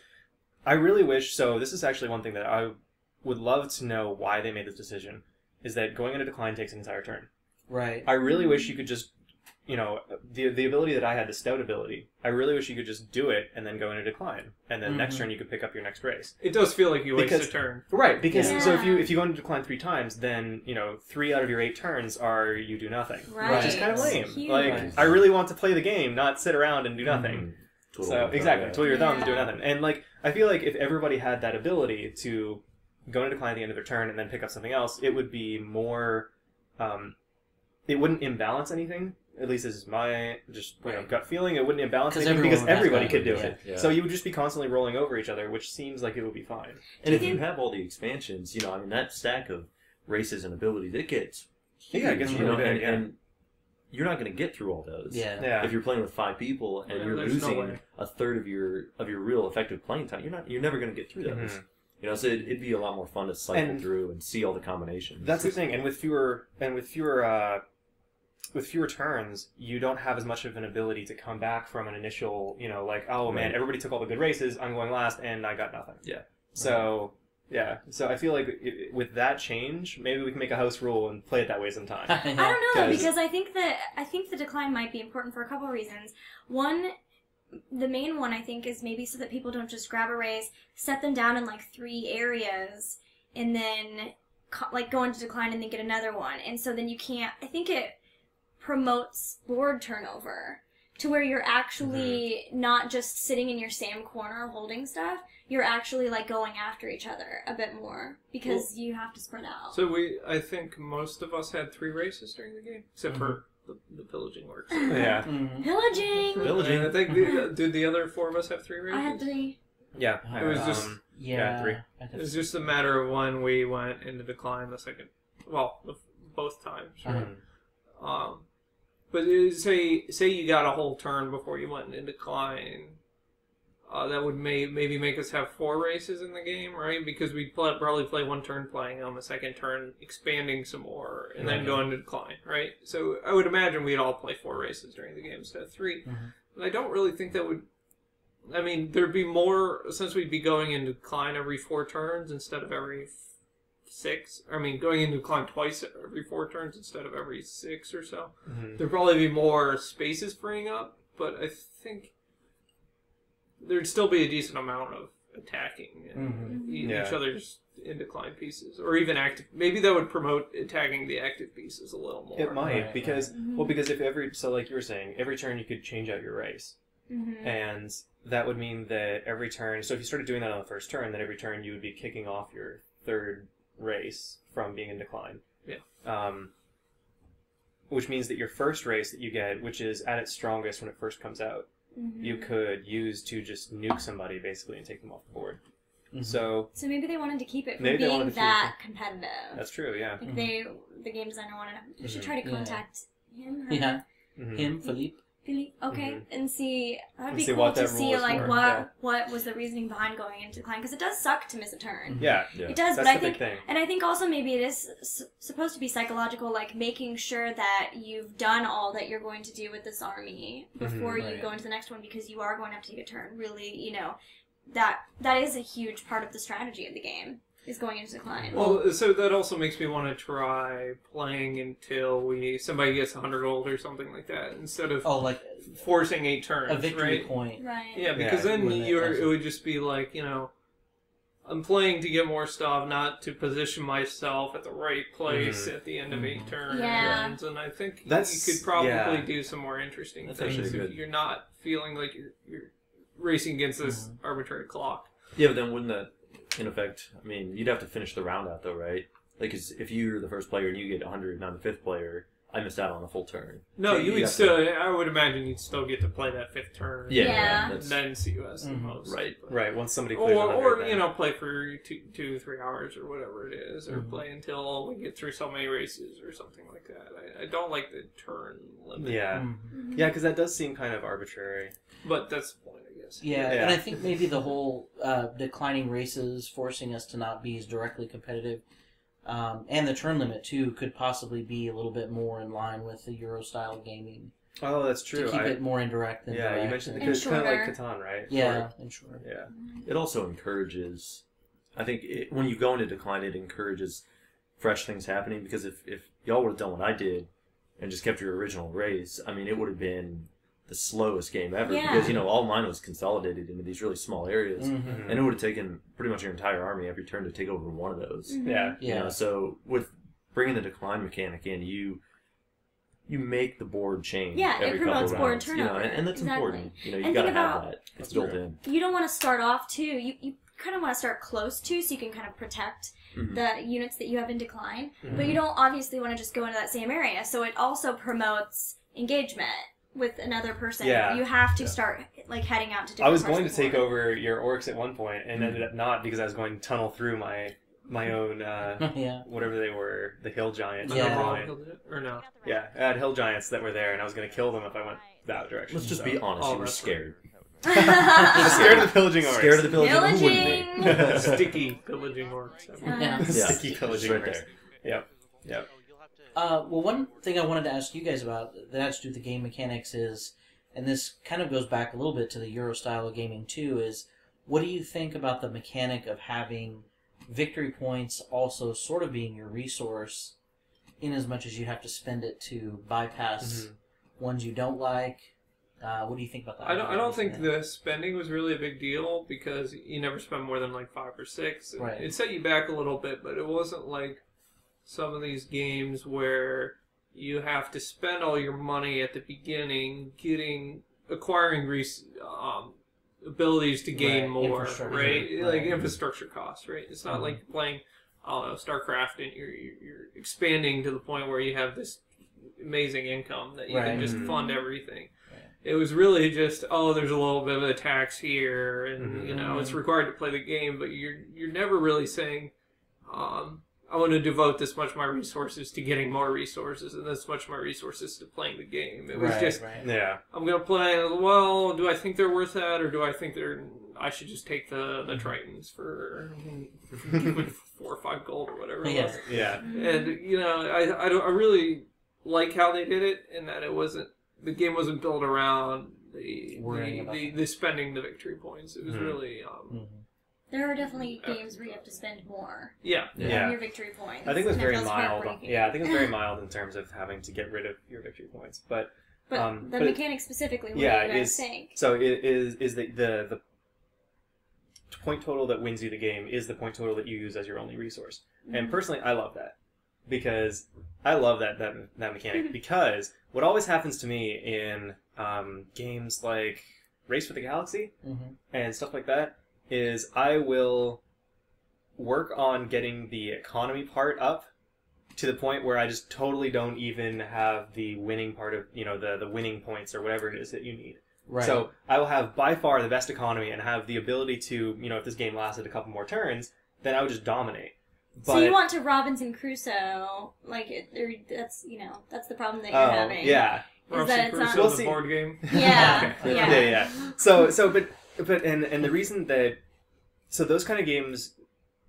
I really wish, so this is actually one thing that I would love to know why they made this decision, is that going into decline takes an entire turn. Right. I really wish you could just, the ability that I had, the stout ability, I really wish you could just do it and then go into decline. And then next turn you could pick up your next race. It does feel like you waste a turn. Right, because so if you go into decline 3 times, then, 3 out of your 8 turns are you do nothing. Right. Which is kind of lame. Huge. Like, I really want to play the game, not sit around and do nothing. Twiddle your thumbs and do nothing. And like, I feel like if everybody had that ability to go into decline at the end of their turn and then pick up something else, it would be more, it wouldn't imbalance anything. At least this is my gut feeling. It wouldn't imbalance anything because everybody could do it. Yeah. So you would just be constantly rolling over each other, which seems like it would be fine. And if you have all the expansions, that stack of races and abilities, it gets huge, it gets really big, and you're not going to get through all those. Yeah. If you're playing with 5 people and you're losing a third of your real effective playing time, you're never going to get through those. So it'd be a lot more fun to cycle through and see all the combinations. That's the thing, and with fewer turns, you don't have as much of an ability to come back from an initial, man, everybody took all the good races, I'm going last, and I got nothing. Yeah. So, so I feel like with that change, maybe we can make a house rule and play it that way sometime. I don't know, because I think the decline might be important for a couple of reasons. One, the main one, I think, is maybe so that people don't just grab a race, set them down in, like, 3 areas, and then, like, go into decline and then get another one. And so then you can't... I think it promotes board turnover to where you're actually not just sitting in your same corner holding stuff. You're actually, like, going after each other a bit more because you have to spread out. So I think most of us had 3 races during the game, except for the pillaging orcs. Yeah. Pillaging! I think, did the other 4 of us have 3 races? I had 3. Yeah. It was just... 3. It was just a matter of when we went into decline the second... Well, both times. But say you got a whole turn before you went into decline... that would maybe make us have 4 races in the game, right? Because we'd probably play 1 turn playing on the second turn, expanding some more, and then go into decline, right? So I would imagine we'd all play 4 races during the game instead of 3. But I don't really think that would... I mean, there'd be more, since we'd be going into decline every 4 turns instead of every 6. I mean, going into decline twice every 4 turns instead of every 6 or so. There'd probably be more spaces freeing up, but I think... there'd still be a decent amount of attacking and each other's in decline pieces, or even active. Maybe that would promote attacking the active pieces a little more. It might, because if like you were saying, every turn you could change out your race, and that would mean that every turn. So if you started doing that on the first turn, then every turn you would be kicking off your 3rd race from being in decline. Yeah. Which means that your first race that you get, which is at its strongest when it first comes out, you could use to just nuke somebody, basically, and take them off the board. So maybe they wanted to keep it from being that competitive. That's true, yeah. Like the game designer wanted to... We should try to contact him, her. Yeah. Him, Philippe. Okay, and see... That would be cool to see, like, what was the reasoning behind going into decline, because it does suck to miss a turn. Yeah. It does, that's but the big thing. And I think also maybe it is supposed to be psychological, like making sure that you've done all that you're going to do with this army before you go into the next one, because you are going to have to take a turn. Really, you know, that is a huge part of the strategy of the game, is going into decline. Well, so that also makes me want to try playing until somebody gets 100 gold or something like that, instead of forcing 8 turns. A victory right? point. Right. Yeah, because then it would just be like, you know, I'm playing to get more stuff, not to position myself at the right place at the end of 8 turns. Yeah. And I think you could probably do some more interesting things if you're not feeling like you're racing against this arbitrary clock. Yeah, but then wouldn't that, in effect, I mean, you'd have to finish the round out, though, right? Like, if you're the first player and you get 100 and I'm the 5th player, I missed out on a full turn. No, so you would still... I would imagine you'd still get to play that 5th turn. Yeah. And then see who has the most. Right. Right, once somebody plays or you know, play for 2 3 hours or whatever it is, or play until we get through so many races or something like that. I don't like the turn limit. Yeah. Yeah, because that does seem kind of arbitrary. But that's the point, I guess. Yeah, and I think maybe the whole declining races, forcing us to not be as directly competitive, and the turn limit, too, could possibly be a little bit more in line with the Euro-style gaming. Oh, that's true. To keep it more indirect than direct. You mentioned because it's kind of like Catan, right? Yeah, and shorter. Yeah. It also encourages... I think when you go into decline, it encourages fresh things happening, because if y'all would have done what I did and just kept your original race, I mean, it would have been the slowest game ever, because, you know, all mine was consolidated into these really small areas, and it would have taken pretty much your entire army every turn to take over one of those. Yeah. You know, so with bringing the decline mechanic in, you make the board change. Yeah, every it promotes couple board rounds, turnover. you know, and that's important. You know, you and got to think have that. It's built in. You don't want to start off too. You kind of want to start close too, so you can kind of protect the units that you have in decline. But you don't obviously want to just go into that same area. So it also promotes engagement with another person. Yeah. You have to start like heading out to different I was parts going of to the take board. over your orcs at one point, and ended up not, because I was going to tunnel through my own whatever they were, the hill giants. Or no? Yeah, I had hill giants that were there, and I was going to kill them if I went that direction. Let's just be honest, you were scared. Scared of the pillaging orcs. Scared of the pillaging orcs. Who wouldn't be? Sticky pillaging orcs. Sticky pillaging right orcs. there. Yep. Well, one thing I wanted to ask you guys about that has to do with the game mechanics is, and this kind of goes back a little bit to the Euro style of gaming too, is what do you think about the mechanic of having victory points also sort of being your resource, in as much as you have to spend it to bypass ones you don't like, What do you think about that? I don't think the spending was really a big deal because you never spend more than like 5 or 6. Right. It set you back a little bit, but it wasn't like some of these games where you have to spend all your money at the beginning acquiring abilities to gain more, right? Like infrastructure costs, right? It's not like playing, I don't know, StarCraft and you're expanding to the point where you have this amazing income that you can just fund everything. It was really just, there's a little bit of a tax here, and you know it's required to play the game, but you're never really saying, I want to devote this much of my resources to getting more resources, and this much of my resources to playing the game. It was just, I'm going to play. Well, do I think they're worth that, or do I think I should just take the Tritons for 4 or 5 gold or whatever? Yes. Yeah. And you know, I really like how they did it, in that the game wasn't built around the spending the victory points. It was really. There are definitely games where you have to spend more. Yeah. On your victory points. I think it was very mild. Yeah, I think it was very mild in terms of having to get rid of your victory points. But the mechanics specifically, what do you guys think? So it is the point total that wins you the game is the point total that you use as your only resource. And personally, I love that. Because I love that mechanic. Because what always happens to me in games like Race for the Galaxy and stuff like that is I will work on getting the economy part up to the point where I just totally don't even have the winning part of, you know, the winning points or whatever it is that you need. Right. So I will have by far the best economy and have the ability to, you know, if this game lasted a couple more turns, then I would just dominate. But, so you want to Robinson Crusoe, like, that's the problem that you're having. Yeah. Robinson Crusoe, the board game? Yeah. Yeah. So, but the reason that, so those kind of games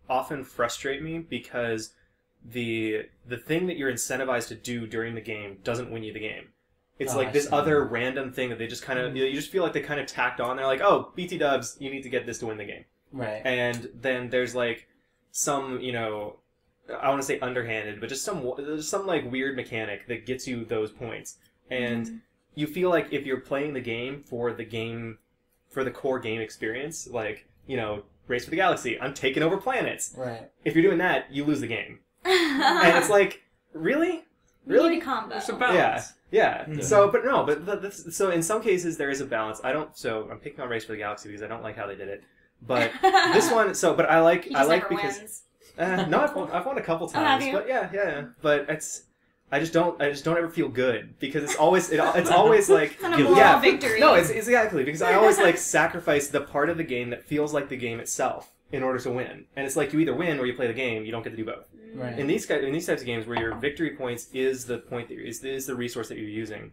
often frustrate me because the thing that you're incentivized to do during the game doesn't win you the game. It's like this other random thing that they just kind of, you just feel like they kind of tacked on. They're like, oh, BT dubs, you need to get this to win the game. Right. And then there's like some, you know, I want to say underhanded, but just some like weird mechanic that gets you those points. And you feel like if you're playing the game for the core game experience, like, you know, Race for the Galaxy, I'm taking over planets. Right. If you're doing that, you lose the game. And it's like, really? You need a combo. There's a balance. Yeah. So in some cases there is a balance. So I'm picking on Race for the Galaxy because I don't like how they did it. But this one, but I like because wins. No, I've won a couple times. But yeah. But I just don't ever feel good because it's always like kind of moral victory. No, it's exactly because I always like sacrifice the part of the game that feels like the game itself in order to win. And it's like you either win or you play the game. You don't get to do both. Right. In these types of games where your victory points is the point that is the resource that you're using,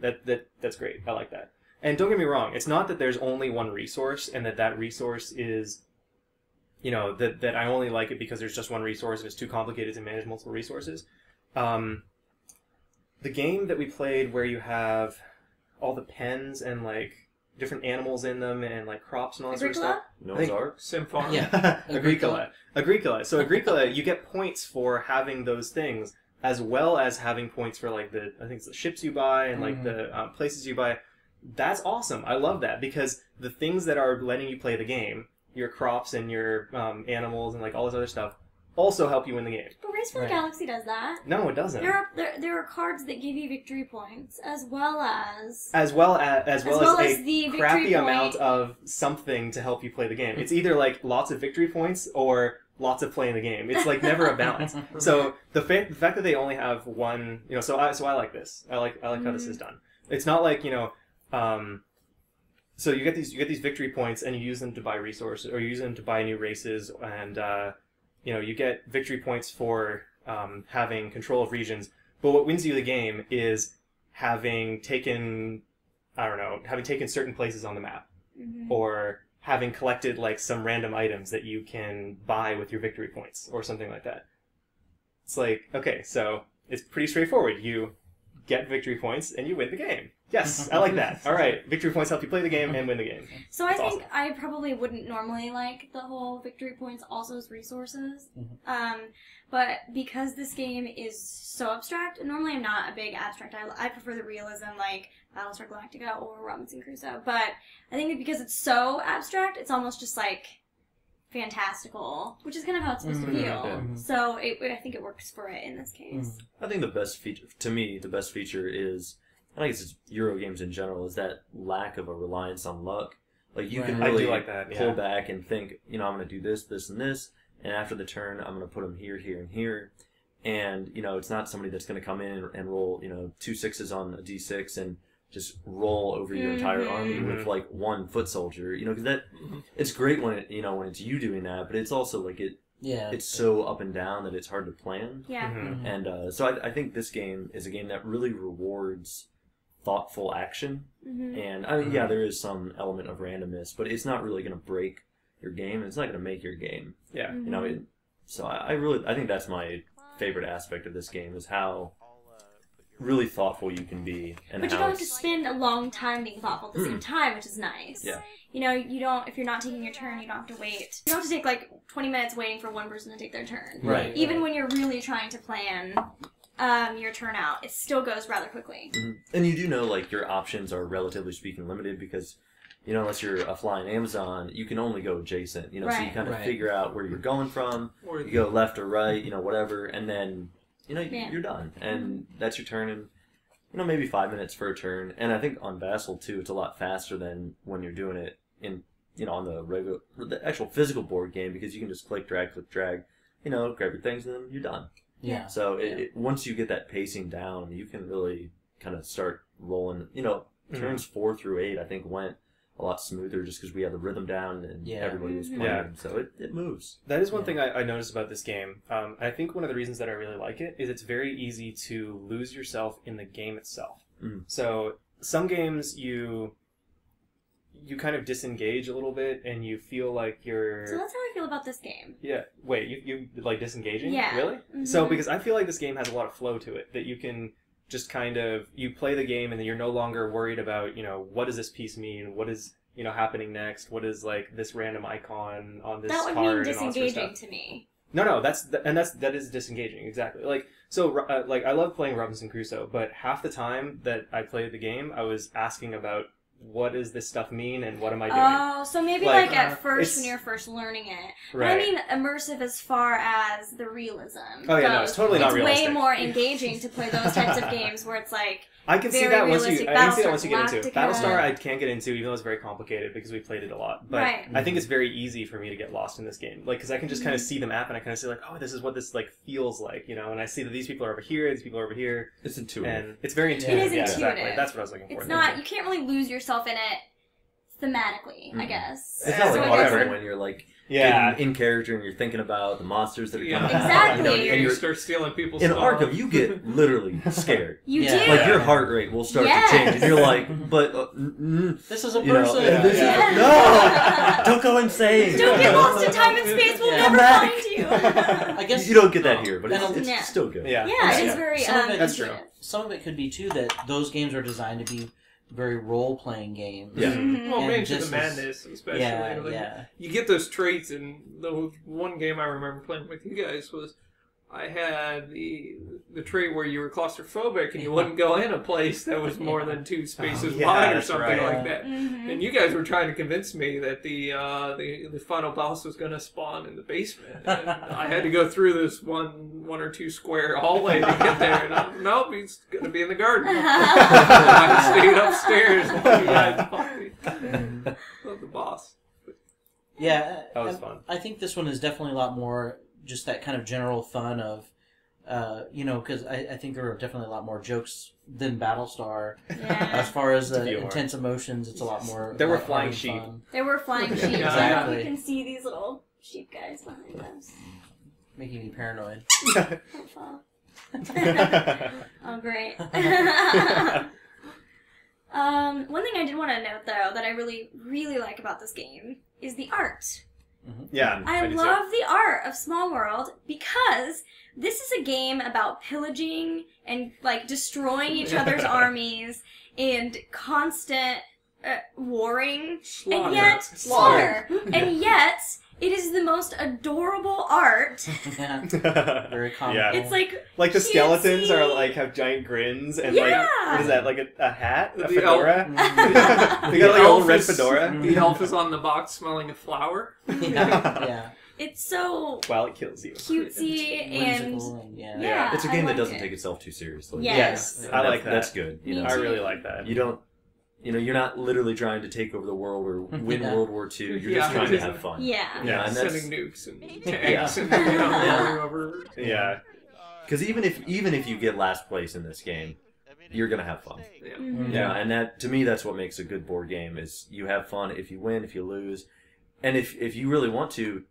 that's great. I like that. And don't get me wrong, it's not that there's only one resource and that resource is, you know, that I only like it because there's just one resource and it's too complicated to manage multiple resources. The game that we played where you have all the pens and like different animals in them and like crops and all that sort of stuff. Noah's Ark? Symphony. Yeah. Agricola. So Agricola, you get points for having those things as well as having points for like I think it's the ships you buy and like the places you buy. That's awesome. I love that because the things that are letting you play the game, your crops and your animals and like all this other stuff, also help you win the game. But Race for the Galaxy does that. No, it doesn't. There are cards that give you victory points as well as a crappy amount of something to help you play the game. It's either like lots of victory points or lots of playing the game. It's like never a balance. So the fact that they only have one, you know, so I like this. I like how this is done. It's not like, you know, so you get these victory points and you use them to buy resources or you use them to buy new races and you know, you get victory points for having control of regions, but what wins you the game is having taken certain places on the map, or having collected like some random items that you can buy with your victory points, or something like that. It's like, okay, so it's pretty straightforward. You get victory points, and you win the game. Yes, I like that. All right, victory points help you play the game and win the game. So I think I probably wouldn't normally like the whole victory points also as resources. But because this game is so abstract, normally I'm not a big abstract. I prefer the realism like Battlestar Galactica or Robinson Crusoe. But I think because it's so abstract, it's almost just like fantastical, which is kind of how it's supposed to feel. So I think it works for it in this case. I think the best feature, to me, the best feature is, I guess it's Euro games in general, is that lack of a reliance on luck. Like, you can really like that, pull back and think, you know, I'm going to do this, this, and this, and after the turn, I'm going to put them here, here, and here. And, you know, it's not somebody that's going to come in and roll, you know, 2 6s on a d6 and just roll over your entire army with, like, 1 foot soldier. You know, because that, it's great when it, you know, when it's you doing that, but it's also, like, it's so up and down that it's hard to plan. And so I think this game is a game that really rewards thoughtful action. And, I mean, yeah, there is some element of randomness, but it's not really going to break your game. It's not going to make your game. Yeah. You know, so I think that's my favorite aspect of this game, is how really thoughtful you can be. And but you don't have to spend a long time being thoughtful at the same time, which is nice. Yeah. You know, you don't, if you're not taking your turn, you don't have to wait. You don't have to take like 20 minutes waiting for one person to take their turn. Right. Even when you're really trying to plan your turn out, it still goes rather quickly. And you do know, like, your options are relatively speaking limited because, you know, unless you're a flying Amazon, you can only go adjacent, you know, so you kind of figure out where you're going from, you go left or right, you know, whatever, and then, you know, you're done. And that's your turn, and, you know, maybe 5 minutes for a turn. And I think on Vassal, too, it's a lot faster than when you're doing it in, you know, on the actual physical board game, because you can just click, drag, you know, grab your things, and then you're done. Yeah. So once you get that pacing down, you can really kind of start rolling. You know, turns 4 through 8, I think, went a lot smoother just because we had the rhythm down and everybody was playing. So it moves. That is one thing I noticed about this game. I think one of the reasons that I really like it is it's very easy to lose yourself in the game itself. So some games you kind of disengage a little bit and you feel like you're... So that's how I feel about this game. Yeah. Wait, you like disengaging? Yeah. Really? So because I feel like this game has a lot of flow to it, that you can just kind of, you play the game and then you're no longer worried about, you know, what does this piece mean? What is, you know, happening next? What is, like, this random icon on this card? That would mean disengaging to me. No, that is disengaging, exactly. Like, so, like, I love playing Robinson Crusoe, but half the time that I played the game, I was asking about, what does this stuff mean and what am I doing? Oh, so maybe like at first when you're first learning it. Right. But I mean immersive as far as the realism. Oh yeah, no, it's totally not realistic. It's way more engaging to play those types of games where it's like I can see that once you get into Battlestar. I can't get into, even though it's very complicated because we played it a lot. But I think it's very easy for me to get lost in this game, like because I can just kind of see the map and I kind of see like, oh, this is what this like feels like, you know. And I see that these people are over here, these people are over here. It's intuitive, and it's very intuitive. It is intuitive. Exactly. That's what I was looking for. It's not. You can't really lose yourself in it thematically, I guess. It's not like whatever when you're like in character and you're thinking about the monsters that are coming exactly. You know, and you start stealing people's stuff. In Arkham, you get literally scared. You do. Like your heart rate will start to change, and you're like, "But this is a person. No, don't go insane. Don't get lost in time and space. We'll never find you." I guess you don't get that here, but it's still good. Yeah, it is very. That's true. Some of it could be too that those games are designed to be very role-playing games. Yeah. Well, Mansion of Madness, especially. You get those traits, and the one game I remember playing with you guys was I had the trait where you were claustrophobic and you wouldn't go in a place that was more than 2 spaces wide or something like that. And you guys were trying to convince me that the final boss was going to spawn in the basement. And I had to go through this one or two square hallway to get there. And nope, he's going to be in the garden. I stayed upstairs while you guys fought the boss. Yeah, that was fun. I think this one is definitely a lot more just that kind of general fun of, you know, because I think there are definitely a lot more jokes than Battlestar. Yeah. As far as intense emotions, it's a lot more. There were flying sheep. There were flying sheep. Exactly. You can see these little sheep guys behind us. Making me paranoid. Don't fall. Oh, great. One thing I did want to note, though, that I really, really like about this game is the art. Yeah, I love the art of Small World because this is a game about pillaging and like destroying each other's armies and constant warring, and yet slaughter, and yet it is the most adorable art. Very comical. Yeah. It's like the cutesy. Skeletons are like have giant grins and like what is that, like a hat, a The fedora? They got like a little red fedora. The elf is on the box smelling a flower. Yeah. It's so While it kills you. cutesy and yeah. It's a game that doesn't it. take itself too seriously. Yes. I like that. That's good. You know, I really like that. you don't. You know, you're not literally trying to take over the world or win World War II. You're just trying to have fun. Yeah. Yeah, and that's, sending nukes and tanks and going over. Yeah. Because even if you get last place in this game, you're gonna have fun. Yeah. Mm-hmm. Yeah, and that to me that's what makes a good board game is you have fun if you win, if you lose, and if you really want to.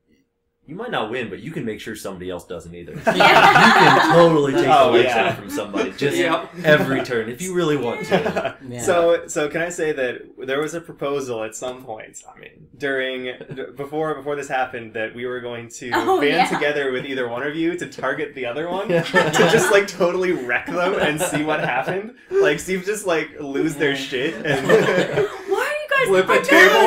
You might not win, but you can make sure somebody else doesn't either. You can totally take the legs out from somebody just every turn if you really want to. Yeah. So can I say that there was a proposal at some point, I mean, before this happened, that we were going to band together with either one of you to target the other one to just like totally wreck them and see what happened. Like see if just like lose their shit and Why are you guys flip a table?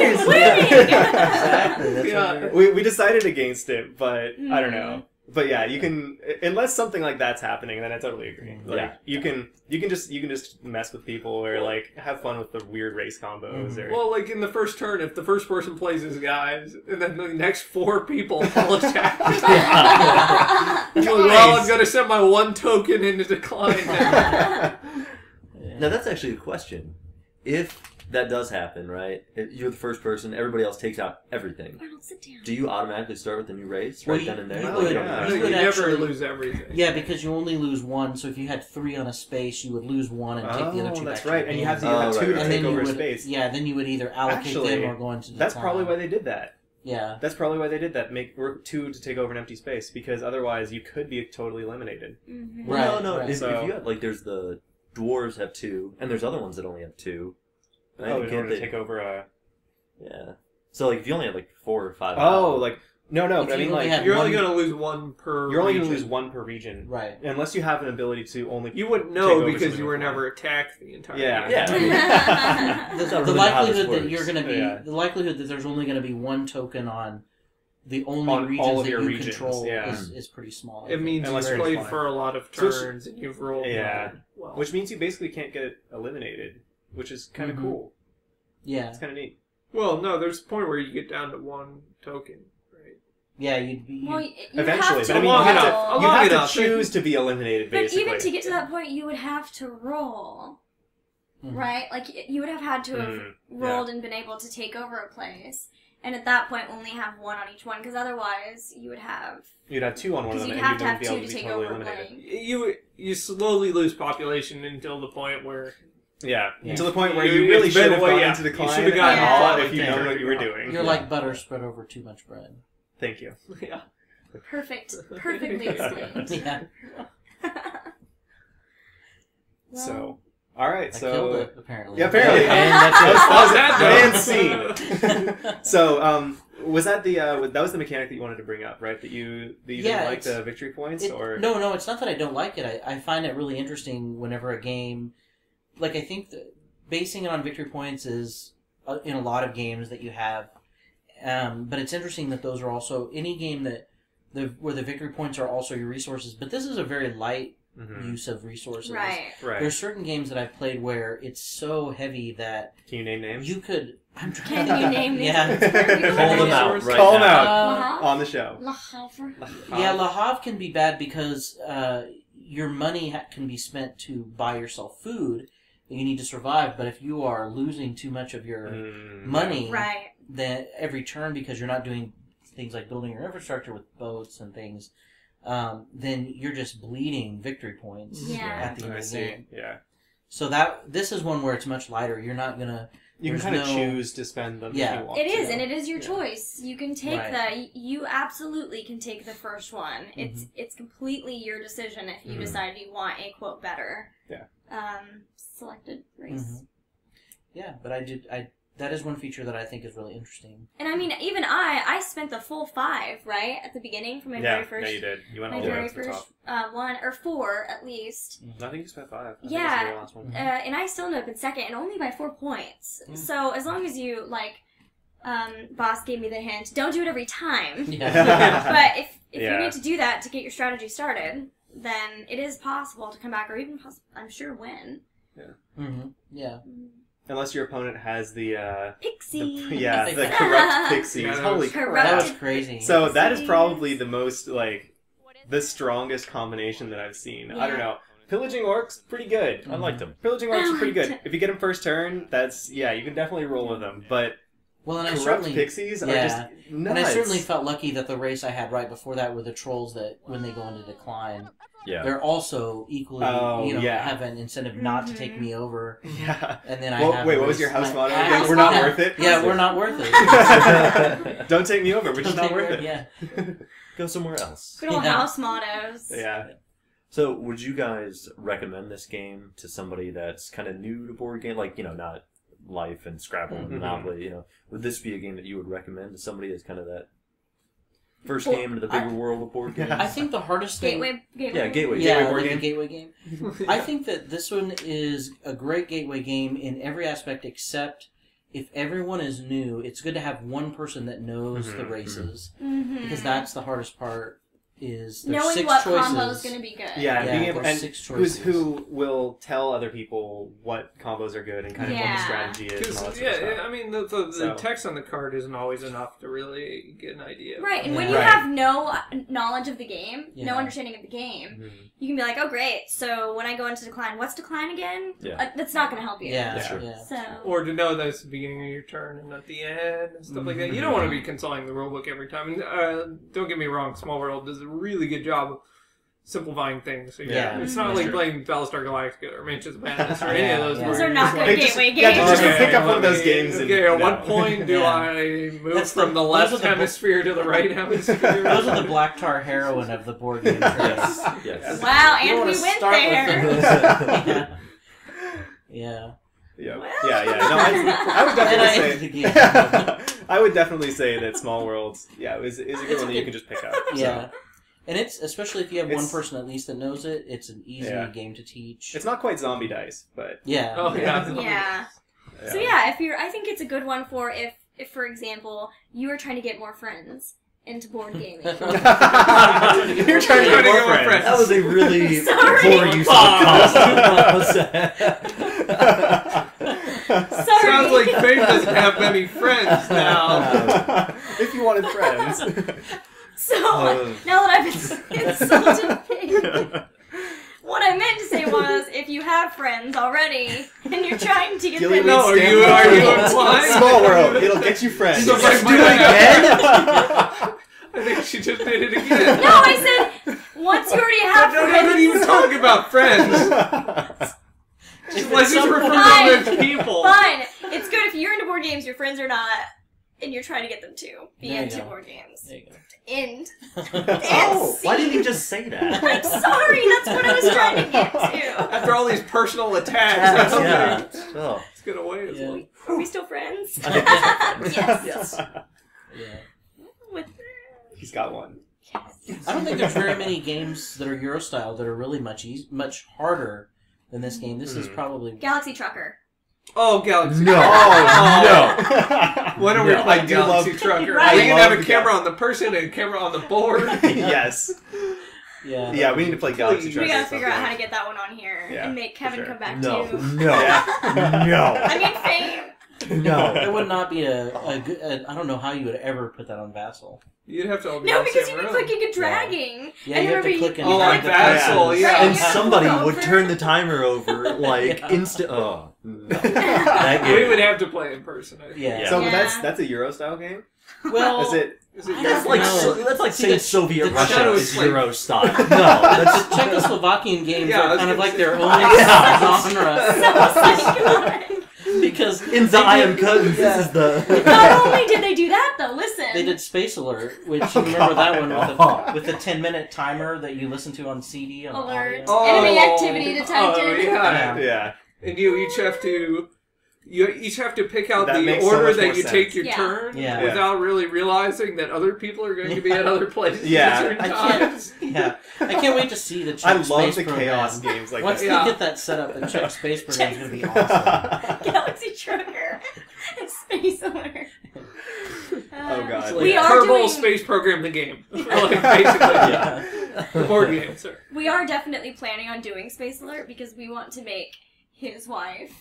Exactly. We decided against it, but I don't know. But yeah, you can unless something like that's happening, then I totally agree. Like you can just mess with people or like have fun with the weird race combos. Or Well, like in the first turn, if the first person plays his guys, and then the next 4 people all attack. Well, I'm gonna send my 1 token into decline now. Now that's actually a question. If that does happen, right? If you're the first person, everybody else takes out everything. Arnold, sit down. Do you automatically start with a new race Well, then and there? you would- You don't yeah. You would never actually- lose everything. Yeah, because you only lose 1. So if you had 3 on a space, you would lose 1 and take the other 2 that's back to right. your And you hand. have to 2 to And take then you over would, space. Yeah, then you would either allocate Actually, them or go into the that's time. probably why they did that. Yeah. That's probably why they did that. Make 2 to take over an empty space because otherwise you could be totally eliminated. Mm-hmm. Well, Right, no. right. If So- you have there's the dwarves have 2, and there's other ones that only have 2. Right? In order to take over a. Yeah. So if you only have 4 or 5. Oh, no. If But I you mean, only like had You're one- only gonna lose 1 per. you're only going to region. lose 1 per region, Right. unless you have an ability to only. You wouldn't take know over because something you were before. never attacked the entire Yeah. game. Yeah. The, That's not the really how this likelihood that works. you're going to be Yeah. the likelihood that there's only going to be 1 token on the only On regions all of that your you regions, control yeah. is pretty small. I It think. means Unless you've you're played flying. for a lot of So it's- turns and you've rolled. Yeah. Well. Which means you basically can't get eliminated, which is kind of cool. Yeah. It's kind of neat. Well, no, there's a point where you get down to 1 token, right? Yeah, you'd be. Well, you Eventually, have to but I mean, long you enough. have to, you Long have enough. to choose to be eliminated, But basically. even to get to that point, you would have to roll, right? Like you would have had to have rolled and been able to take over a place, and at that point only have 1 on each one, because otherwise you would have. You'd have 2 on one of Because them, you'd and have you to have wouldn't be 2 able to to be take totally over eliminated. playing. You slowly lose population until the point where Yeah, Yeah. to the point where You- you really it's been should have a way, gone yeah. into the You decline should have gotten and all fought the if you way know down. what you were doing. You're like butter spread over too much bread. Thank you. yeah. Perfectly explained. Yeah. Well, So, all right. I So, killed it, apparently. yeah, apparently, And that's it. that was man scene. So, was that that was the mechanic that you wanted to bring up, right? That you Yeah, didn't like it's- the victory points, or No, it's not that I don't like it. I find it really interesting whenever a game, like I think that basing it on victory points is in a lot of games that you have, but it's interesting that those are also any game that where the victory points are also your resources. But this is a very light use of resources. right. Right. There's certain games that I've played where it's so heavy that Can you name names? you could. I'm trying Can to you name names? Yeah. Call them out right Call them now. out on the show. Le Havre. Yeah, Le Havre can be bad because your money can be spent to buy yourself food that you need to survive. But if you are losing too much of your money, Right. then every turn because you're not doing things like building your infrastructure with boats and things, then you're just bleeding victory points Yeah. at the end I of the see. game. Yeah. So this is one where it's much lighter. You're not gonna. You can There's kind of no- choose to spend them Yeah. if you want It is, to. and it is your choice. You can take Right. you absolutely can take the first one. It's completely your decision if you decide you want a quote better. Yeah. Selected race. Yeah, but I that is one feature that I think is really interesting. And I mean, even I spent the full 5, right? At the beginning for my very first... Yeah, you did. You went all my the way very up to the top. first 1, or 4 at least. I think you spent 5. I think Yeah, that's the last one. and I still ended up in second, and only by 4 points. So as long as you, like, Boss gave me the hint, don't do it every time. Yeah. But if you need to do that to get your strategy started, then it is possible to come back, or even, I'm sure, win. Yeah. Mm-hmm. Yeah. Unless your opponent has the Pixie. the corrupt pixies. Yeah, Holy corrupt. crap! That was crazy. So that is probably the most the strongest combination that I've seen. Yeah. I don't know. Pillaging orcs, pretty good. I liked them. Pillaging orcs are pretty good. If you get them first turn, you can definitely roll with them. But well, and corrupt pixies are just nuts. And I certainly felt lucky that the race I had right before that were the trolls that when they go into decline. Yeah. They're also equally, have an incentive not to take me over. Yeah. And then what was your house motto again? We're not worth it? Yeah, we're not worth it. Don't take me over. We're just not worth it. Yeah. Go somewhere else. Good old house mottos. Yeah. So, would you guys recommend this game to somebody that's kind of new to board game? Like, not Life and Scrabble and Monopoly, Would this be a game that you would recommend to somebody that's kind of that first game into the bigger world of board games? I think the hardest thing... Gateway game. I think that this one is a great gateway game in every aspect except if everyone is new, it's good to have one person that knows the races. Because that's the hardest part. Is knowing 6 what choices. combo is going to be good. Yeah, being able, and 6 choices. who will tell other people what combos are good and kind of what the strategy is. And all that sort of stuff. I mean, the text on the card isn't always enough to really get an idea. Right, and when you have no knowledge of the game, no understanding of the game, you can be like, oh great, so when I go into decline, what's decline again? That's not going to help you. So. Or to know that it's the beginning of your turn and not the end and stuff like that. You don't want to be consulting the rulebook every time. And don't get me wrong, Small World does a really good job of simplifying things. So it's not like playing Battlestar Galactica or Mansions of Madness or any of those. Those are not good gateway games. Yeah, just pick up one of those games. Okay, at what point do I move from the left hemisphere to the right hemisphere? Those are the black tar heroine of the board game. Yes. Wow, and we went there. Yeah. No, I would definitely say. I would definitely say that Small Worlds, is a good one that you can just pick up. Yeah. And it's, especially if you have one person at least that knows it, it's an easy game to teach. It's not quite zombie dice, but... Yeah. Oh, yeah. So I think it's a good one for if for example, you are trying to get more friends into board gaming. You're trying to get more friends. That was a really poor use of Sounds like Faith doesn't have many friends now. If you wanted friends. So, now that I've insulted Faith, what I meant to say was, if you have friends already, and you're trying to get them... No, are you implying? Small World, it'll get you friends. So let's do it again? I think she just did it again. No, I said, once you already have friends... I didn't even talk about friends. Let's just refer to them as people. Fine. It's good if you're into board games, your friends are not, and you're trying to get them to be into board games. There you go. End. Why didn't you just say that? I'm sorry, that's what I was trying to get to. After all these personal attacks, Let's get away as well. Are we still friends? Yes. With He's got one. I don't think there's very many games that are Euro style that are really much harder than this game. This is probably Galaxy Trucker. Oh, Galaxy No. Trucker. When are we playing Galaxy Trucker? Right. We can have a camera on the person and a camera on the board. Yes. Yeah, we need to play Galaxy Trucker. We gotta figure out how to get that one on here and make Kevin come back too. No. I mean, Fame. No. It would not be a good... I don't know how you would ever put that on Vassal. You'd have to all be No, on the because same you'd be room. clicking and dragging. Yeah, you have to click and Oh, like Vassal, yeah. And somebody would turn the timer over, instant... Oh, no. We would have to play in person. I think. Yeah. So that's a Euro style game? Well... Is it... That's like saying Soviet Russia is like, Euro style. No, that's the Czechoslovakian games Yeah, are kind of like their own genre. Because in the I Am Curtains, this is the... Not only did they do that, though, listen. They did Space Alert, which you remember that one with the 10-minute timer that you listen to on CD. Alert. Audio. Enemy activity detected. Oh, Yeah. And you each have to You each have to pick out That the makes so order much that more you sense. take your Yeah. turn Yeah. without really realizing that other people are going to be at other places Yeah. at certain I times. I can't wait to see the I check love space the program. chaos games like Once that. they Yeah. get that set up, the check space program is going to be awesome. Galaxy Trucker and Space Alert. Oh, God. It's like We are Kerbal doing- Space Program the game. Like, basically, the board game, sir. We are definitely planning on doing Space Alert because we want to make his wife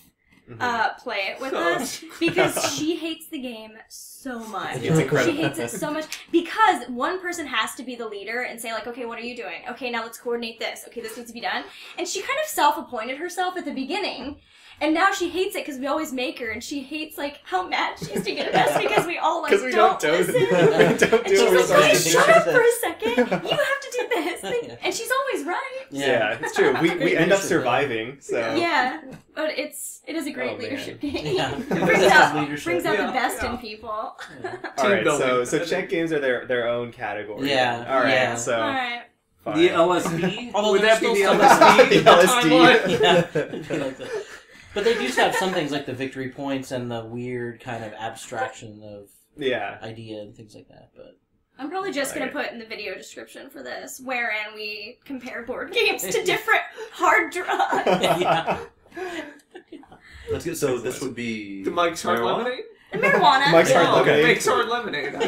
play it with Oh. us because she hates the game so much. It's incredible. She hates it so much because one person has to be the leader and say like, okay, what are you doing? Okay, now let's coordinate this. Okay, this needs to be done. And she kind of self-appointed herself at the beginning. And now she hates it because we always make her, and she hates like how mad she is to get at us because we all like Because we don't listen. we don't do And what she's we're like, supposed guys, to shut do. up for a second. You have to do this. And she's always right. Yeah, it's true. We end up surviving, so... Yeah, but it is a great Oh, man. leadership game. Yeah. It This brings is out leadership. the Yeah. best Yeah. in people. Alright, building. so check games are their own category. Yeah, Alright, yeah. so... All right. Fine. The LSD? Although Would there's that be still the some- LSD? The LSD. timeline? Yeah, it'd be like that. But they do have some things like the victory points and the weird kind of abstraction of Yeah. idea and things like that. But I'm probably just going to put in the video description for this, wherein we compare board games to different hard drugs. yeah. That's good. So this would be The Mike's Hard marijuana? Lemonade? Marijuana. Mike's Hard Oh, Lemonade. Mike's Hard Lemonade. Yeah.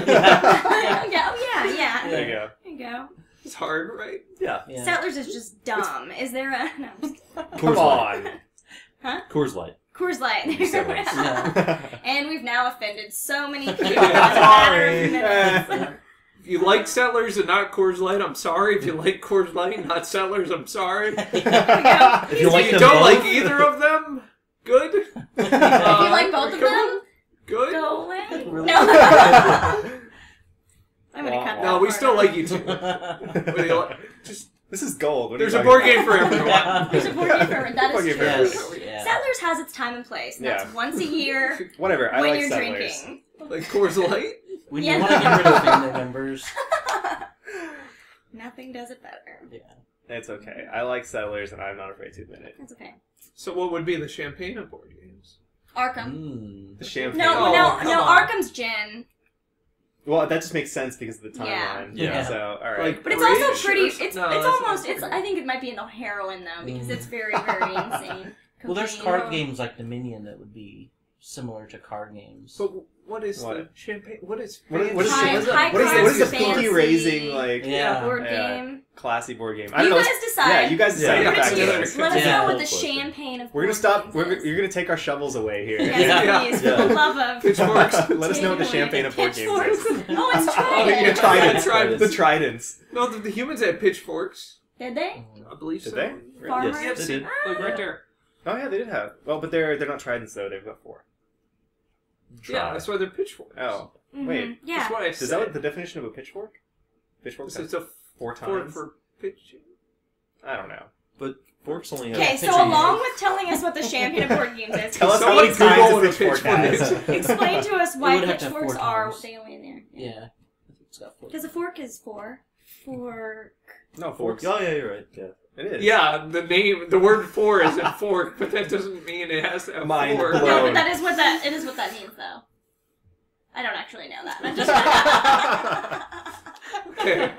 There you go. There you go. It's hard, right? Yeah. Yeah. Settlers is just dumb. Is there a... No, I'm just kidding. Come on. Coors Light. Coors Light. Settlers. Yeah. And we've now offended so many people. Yeah, It's a matter of minutes. If you like Settlers and not Coors Light, I'm sorry. If you like Coors Light and not Settlers, I'm sorry. If If you like you them don't both, like either of them, good. If you like both of them, Good. go away. Really? No. I'm gonna cut that No, we part still out. like you too. What do you like? Just This is gold. What are there's you a talking board about? game for everyone. Yeah. There's a board game for everyone. That Board is game true. for everyone. Yeah. Settlers has its time and place. And that's Yeah. once a year Whatever. I when like you're Settlers. drinking. Like Coors Light. When Yeah. you want to get rid of family members. Nothing does it better. Yeah. It's okay. I like Settlers, and I'm not afraid to admit it. That's okay. So what would be the champagne of board games? Arkham. Mm. The champagne. No, come on. Arkham's gin. Well, that just makes sense because of the timeline. Yeah. So, all right. Like, But it's also Rage pretty. or It's something? No, it's that's almost. not It's. pretty. I think it might be in the heroin though because it's very insane. Well, there's Cocaine. card games like Dominion that would be similar to card games. But what is What? the champagne? What is What is High- the high what is the fancy. pinky raising like Yeah. Board Yeah. game. classy board game? I You don't know. guys decide. Yeah, you guys decide. Yeah. Get back Put to it to us. you. Let us Yeah. know what the Full question. champagne of We're gonna board stop. games You're is. gonna take our shovels away here. Yes, Yeah. please, Yeah. for the love of Pitchforks. Let us know what the Take away champagne of board games pitchforks. is. Oh, it's Oh, Trident. yeah. The tridents. Tridents. The tridents. No, the humans had pitchforks. Did they? I believe Did so. they? Farmers? Yes, they did. Like right there. Oh yeah, they did have. Well, but they're not tridents though. They've got 4. Yeah, that's why they're pitchforks. Oh, Mhm. wait. Yeah. That's what I Is said. that what the definition of a pitchfork? Pitchfork. This is a 4 fork times. for pitching. I don't know. But forks only have. Okay, so Pitching. along with telling us what the champagne of board games is, Tell us how Someone many kinds Google of what a pitchfork pitchfork has. is. explain to us It why would have to have pitchforks 4 are times. they only in there. Yeah. I think it's got 4. Because a fork is 4. Fork. No, Forks. forks. Oh yeah, you're right. Yeah. It is. Yeah, the word "for" is a fork, but that doesn't mean it has to have Mind fork. blown. No, but that is what that. It is what that means, though. I don't actually know that. I'm just. Okay,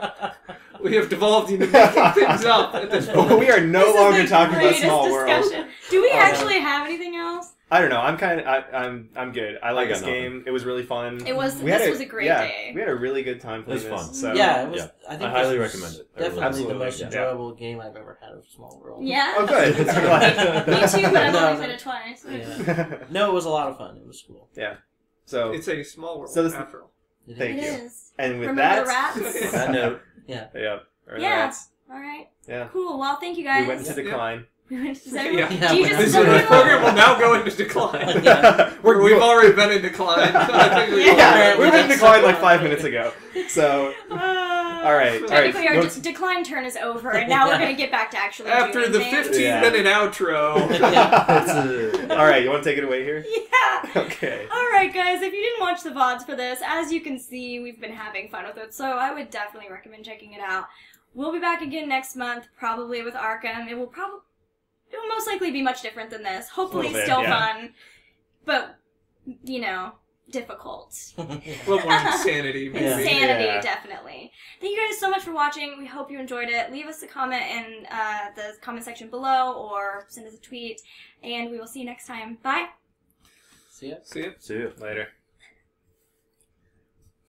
we have devolved into making things up at this point. We are no This is longer the talking about greatest small world. discussion. Do we Oh. actually have anything else? I don't know. I'm kind of. I'm good. I like got this nothing. game. It was really fun. It was. We had This was a great day. We had a really good time playing It was this. fun. So Yeah, it was. Yeah. I think I highly this was recommend it. Definitely the Absolutely, most yeah. enjoyable game I've ever had of Small World. Yeah. Oh, good. I'm glad. Me too, but I've No, only no. played it twice. Yeah. No, it was a lot of fun. It was cool. So It's a small world, So this- after all. It Thank It you. is. and with Remember that, the rats? That note. yeah. Or Yeah. rats. All right. Yeah. Cool. Well, thank you guys. We went into decline. We went to Yeah. Do you Yeah, just This does everyone- program will now go into decline. Yeah. We've already been in decline. I think we Yeah, will. we were in decline like 5 minutes ago. So, all right. Technically, our You want- decline turn is over, and now we're going to get back to actually After doing the things. 15-minute outro. all right, you want to take it away here? Yeah. Okay. Alright guys, if you didn't watch the VODs for this, as you can see, we've been having fun with it, so I would definitely recommend checking it out. We'll be back again next month, probably with Arkham. It will most likely be much different than this. Hopefully Little bit, still yeah. fun. but difficult. A little more insanity, maybe. Insanity, definitely. Thank you guys so much for watching. We hope you enjoyed it. Leave us a comment in the comment section below or send us a tweet, and we will see you next time. Bye. See ya. See you. Later.